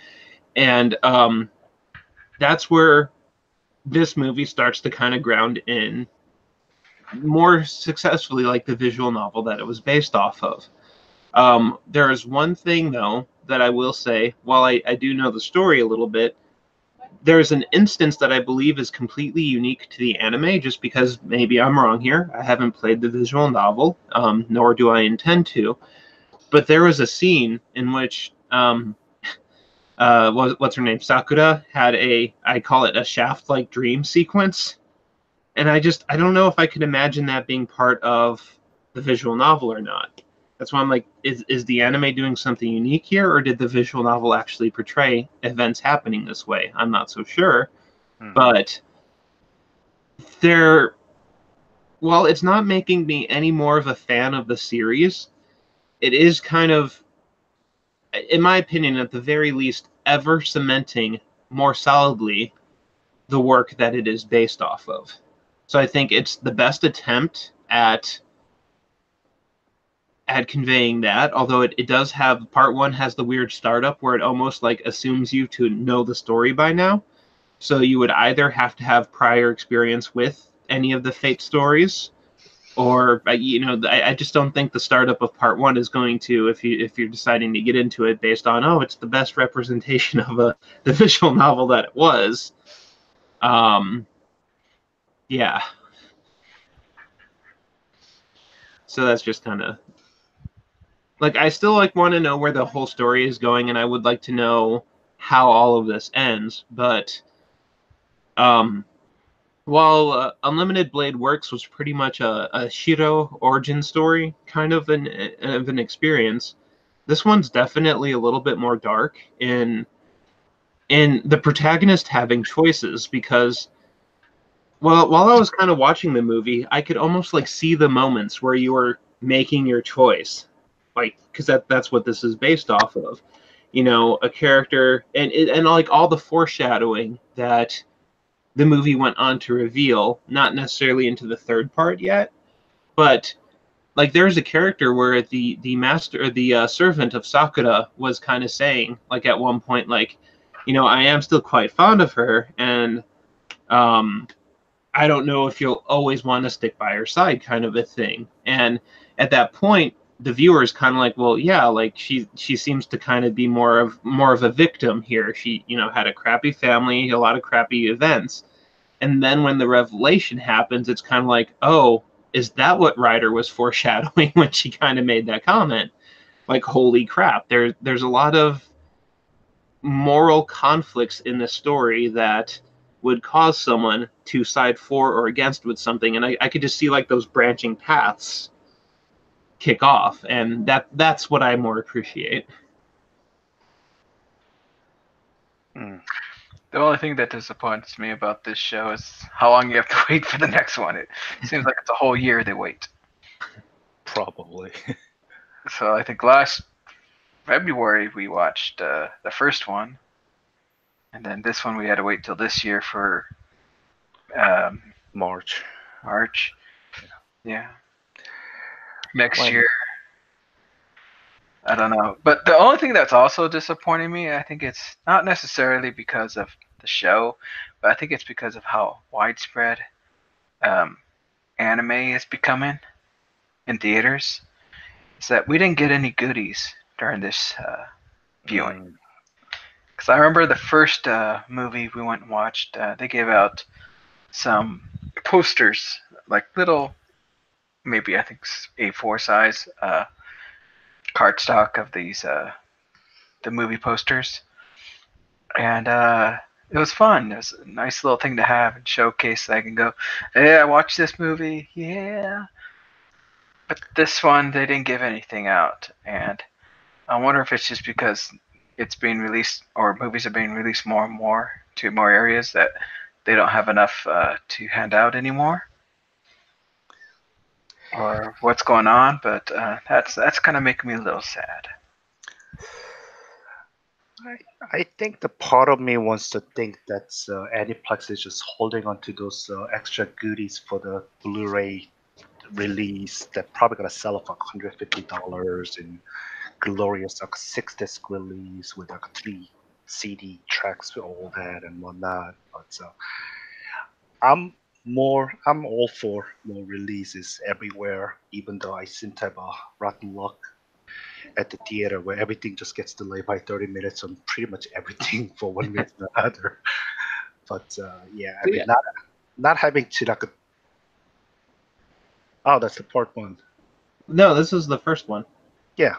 And that's where this movie starts to kind of ground in more successfully like the visual novel that it was based off of. There is one thing, though, that I will say, while I do know the story a little bit, there's an instance that I believe is completely unique to the anime, just because maybe I'm wrong here. I haven't played the visual novel, nor do I intend to. But there was a scene in which, what's her name? Sakura had I call it a Shaft-like dream sequence. And I don't know if I could imagine that being part of the visual novel or not. That's why I'm like, is the anime doing something unique here, or did the visual novel actually portray events happening this way? I'm not so sure. But while it's not making me any more of a fan of the series, it is kind of, in my opinion, at the very least, ever cementing more solidly the work that it is based off of. So I think it's the best attempt at conveying that, although it does have, part one has the weird startup where it almost like assumes you to know the story by now. So you would either have to have prior experience with any of the Fate stories, or I just don't think the startup of part one is going to, if you're deciding to get into it based on, oh, it's the best representation of the visual novel that it was. Yeah. So that's just kind of like I still like want to know where the whole story is going, and I would like to know how all of this ends. But um, while Unlimited Blade Works was pretty much a Shiro origin story, kind of an experience, this one's definitely a little bit more dark in the protagonist having choices because well, while I was kind of watching the movie, I could almost like see the moments where you were making your choice, like because that's what this is based off of. You know, a character and like all the foreshadowing that the movie went on to reveal, not necessarily into the third part yet, but like there's a character where the master or the servant of Sakura was kind of saying like at one point like, you know, I am still quite fond of her and um I don't know if you'll always want to stick by her side kind of a thing. And at that point, the viewer is kind of like, well, yeah, like she seems to kind of be more of a victim here. She, you know, had a crappy family, a lot of crappy events. And then when the revelation happens, it's kind of like, oh, is that what Ryder was foreshadowing when she kind of made that comment? Like, holy crap, there's a lot of moral conflicts in the story that would cause someone to side for or against with something, and I could just see like those branching paths kick off, and that's what I more appreciate. Mm. The only thing that disappoints me about this show is how long you have to wait for the next one. It seems like it's a whole year they wait. Probably. So I think last February we watched the first one, and then this one we had to wait till this year for um, March. March. Yeah. Next Why? year, I don't know. But the only thing that's also disappointing me, I think it's not necessarily because of the show, but I think it's because of how widespread um, anime is becoming in theaters. Is that we didn't get any goodies during this viewing. Mm. Because I remember the first movie we went and watched, they gave out some posters, like little, maybe I think A4 size cardstock of these the movie posters, and it was fun. It was a nice little thing to have and showcase. That I can go, hey, I watched this movie, yeah. But this one, they didn't give anything out, and I wonder if it's just because it's being released or movies are being released more and more to more areas that they don't have enough to hand out anymore, or what's going on. But that's kind of making me a little sad. I think the part of me wants to think that Aniplex is just holding on to those extra goodies for the Blu-ray release that probably gonna sell for $150 and glorious like 6 disc release with like 3 CD tracks with all that and whatnot. But I'm I'm all for more releases everywhere, even though I seem to have a rotten luck at the theater where everything just gets delayed by 30 minutes on pretty much everything for one reason or another. But yeah, I So mean, yeah, not having to like, oh, that's the part one. no, this is the first one. Yeah,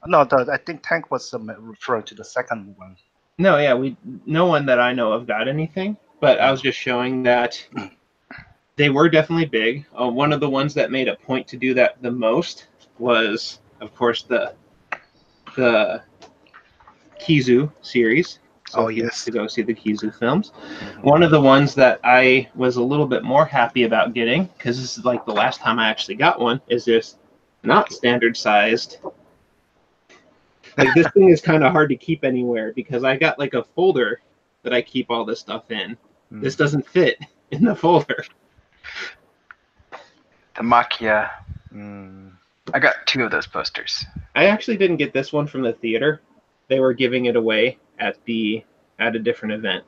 no, I think Tank was referring to the second one. No, yeah, no one that I know of got anything, but I Mm. was just showing that they were definitely big. One of the ones that made a point to do that the most was, of course, the Kizu series. So Oh if you want yes. to go see the Kizu films, Mhm. one of the ones that I was a little bit more happy about getting, because this is like the last time I actually got one, is just not standard sized. Like this thing is kind of hard to keep anywhere because I got like a folder that I keep all this stuff in. This Mm. doesn't fit in the folder. The Makia. Mm. I got 2 of those posters. I actually didn't get this one from the theater. They were giving it away at a different event.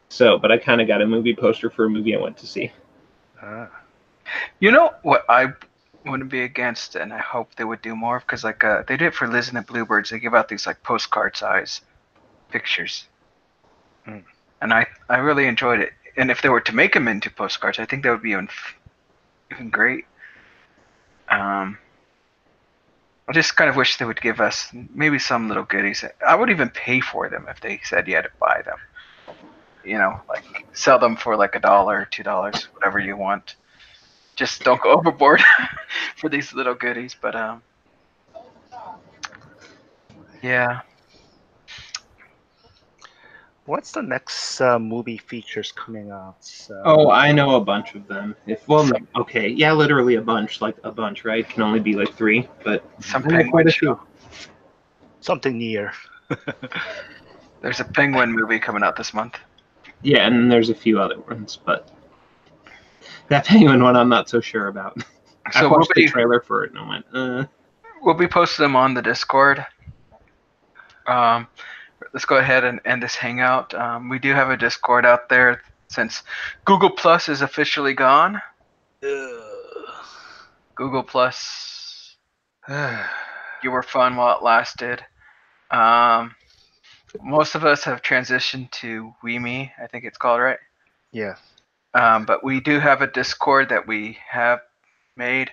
So, but I kind of got a movie poster for a movie I went to see. Ah. You know what I wouldn't be against, and I hope they would do more because like they did it for Liz and the Bluebirds. They give out these like postcard size pictures, Mm. and I really enjoyed it. And if they were to make them into postcards, I think that would be even great. Um, I just kind of wish they would give us maybe some little goodies. I would even pay for them if they said you had to buy them. Like sell them for like $1, $2, whatever you want. Just don't go overboard for these little goodies. But yeah. What's the next movie features coming out? Oh, I know a bunch of them. Okay, yeah, literally a bunch, like a bunch, right? Can only be like 3, but Some I know quite penguin a show. few. Something near. There's a penguin movie coming out this month. Yeah, and there's a few other ones, but that penguin one I'm not so sure about. I So watched the trailer for it and I went, we'll be posting them on the Discord. Let's go ahead and end this hangout. We do have a Discord out there since Google Plus is officially gone. Google Plus, you were fun while it lasted. Most of us have transitioned to WeMe, I think it's called, right? Yeah. But we do have a Discord that we have made.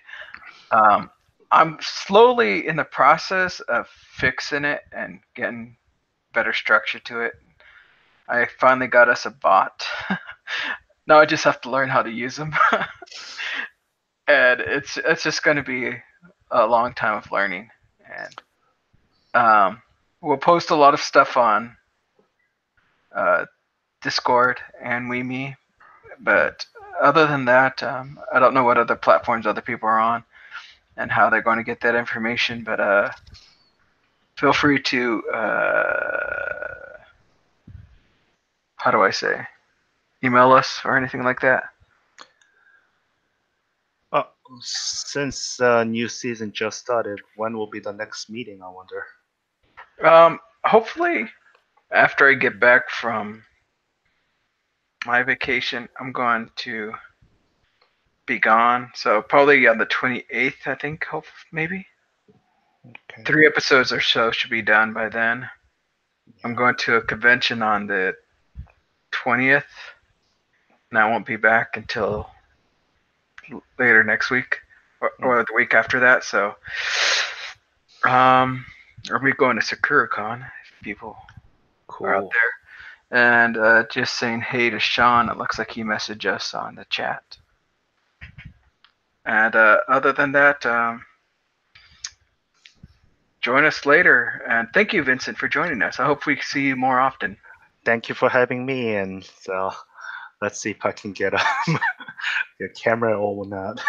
I'm slowly in the process of fixing it and getting better structure to it. I finally got us a bot. Now I just have to learn how to use them. And it's just going to be a long time of learning. And we'll post a lot of stuff on Discord and WeMe, but other than that, I don't know what other platforms other people are on and how they're going to get that information. But feel free to how do I say, email us or anything like that. Since new season just started, when will be the next meeting, I wonder? Hopefully, after I get back from my vacation, I'm going to be gone. So probably on the 28th, I think, hope maybe. Okay. 3 episodes or so should be done by then. I'm going to a convention on the 20th, and I won't be back until later next week or the week after that. So, are we going to SakuraCon? If people are out Cool. there, and just saying hey to Sean. It looks like he messaged us on the chat. And other than that, join us later. And thank you, Vincent, for joining us. I hope we see you more often. Thank you for having me, and so let's see if I can get a camera or not.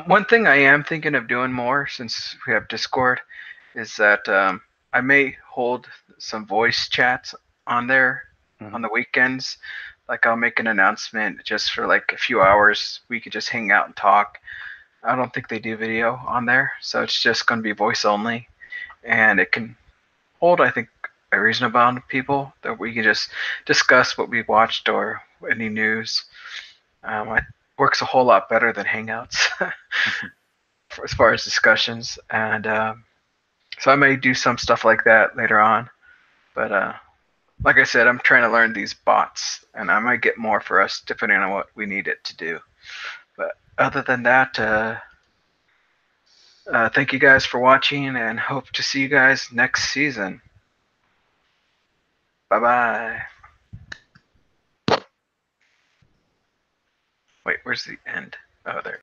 One thing I am thinking of doing more since we have Discord is that I may hold some voice chats on there on the weekends. Like I'll make an announcement just for like a few hours. We could just hang out and talk. I don't think they do video on there, so it's just going to be voice only, and it can hold, I think, a reasonable amount of people that we can just discuss what we watched or any news. It works a whole lot better than Hangouts as far as discussions, and so I may do some stuff like that later on. But like I said, I'm trying to learn these bots, and I might get more for us depending on what we need it to do. But other than that, thank you guys for watching, and hope to see you guys next season. Bye bye. Wait, where's the end? Oh, there.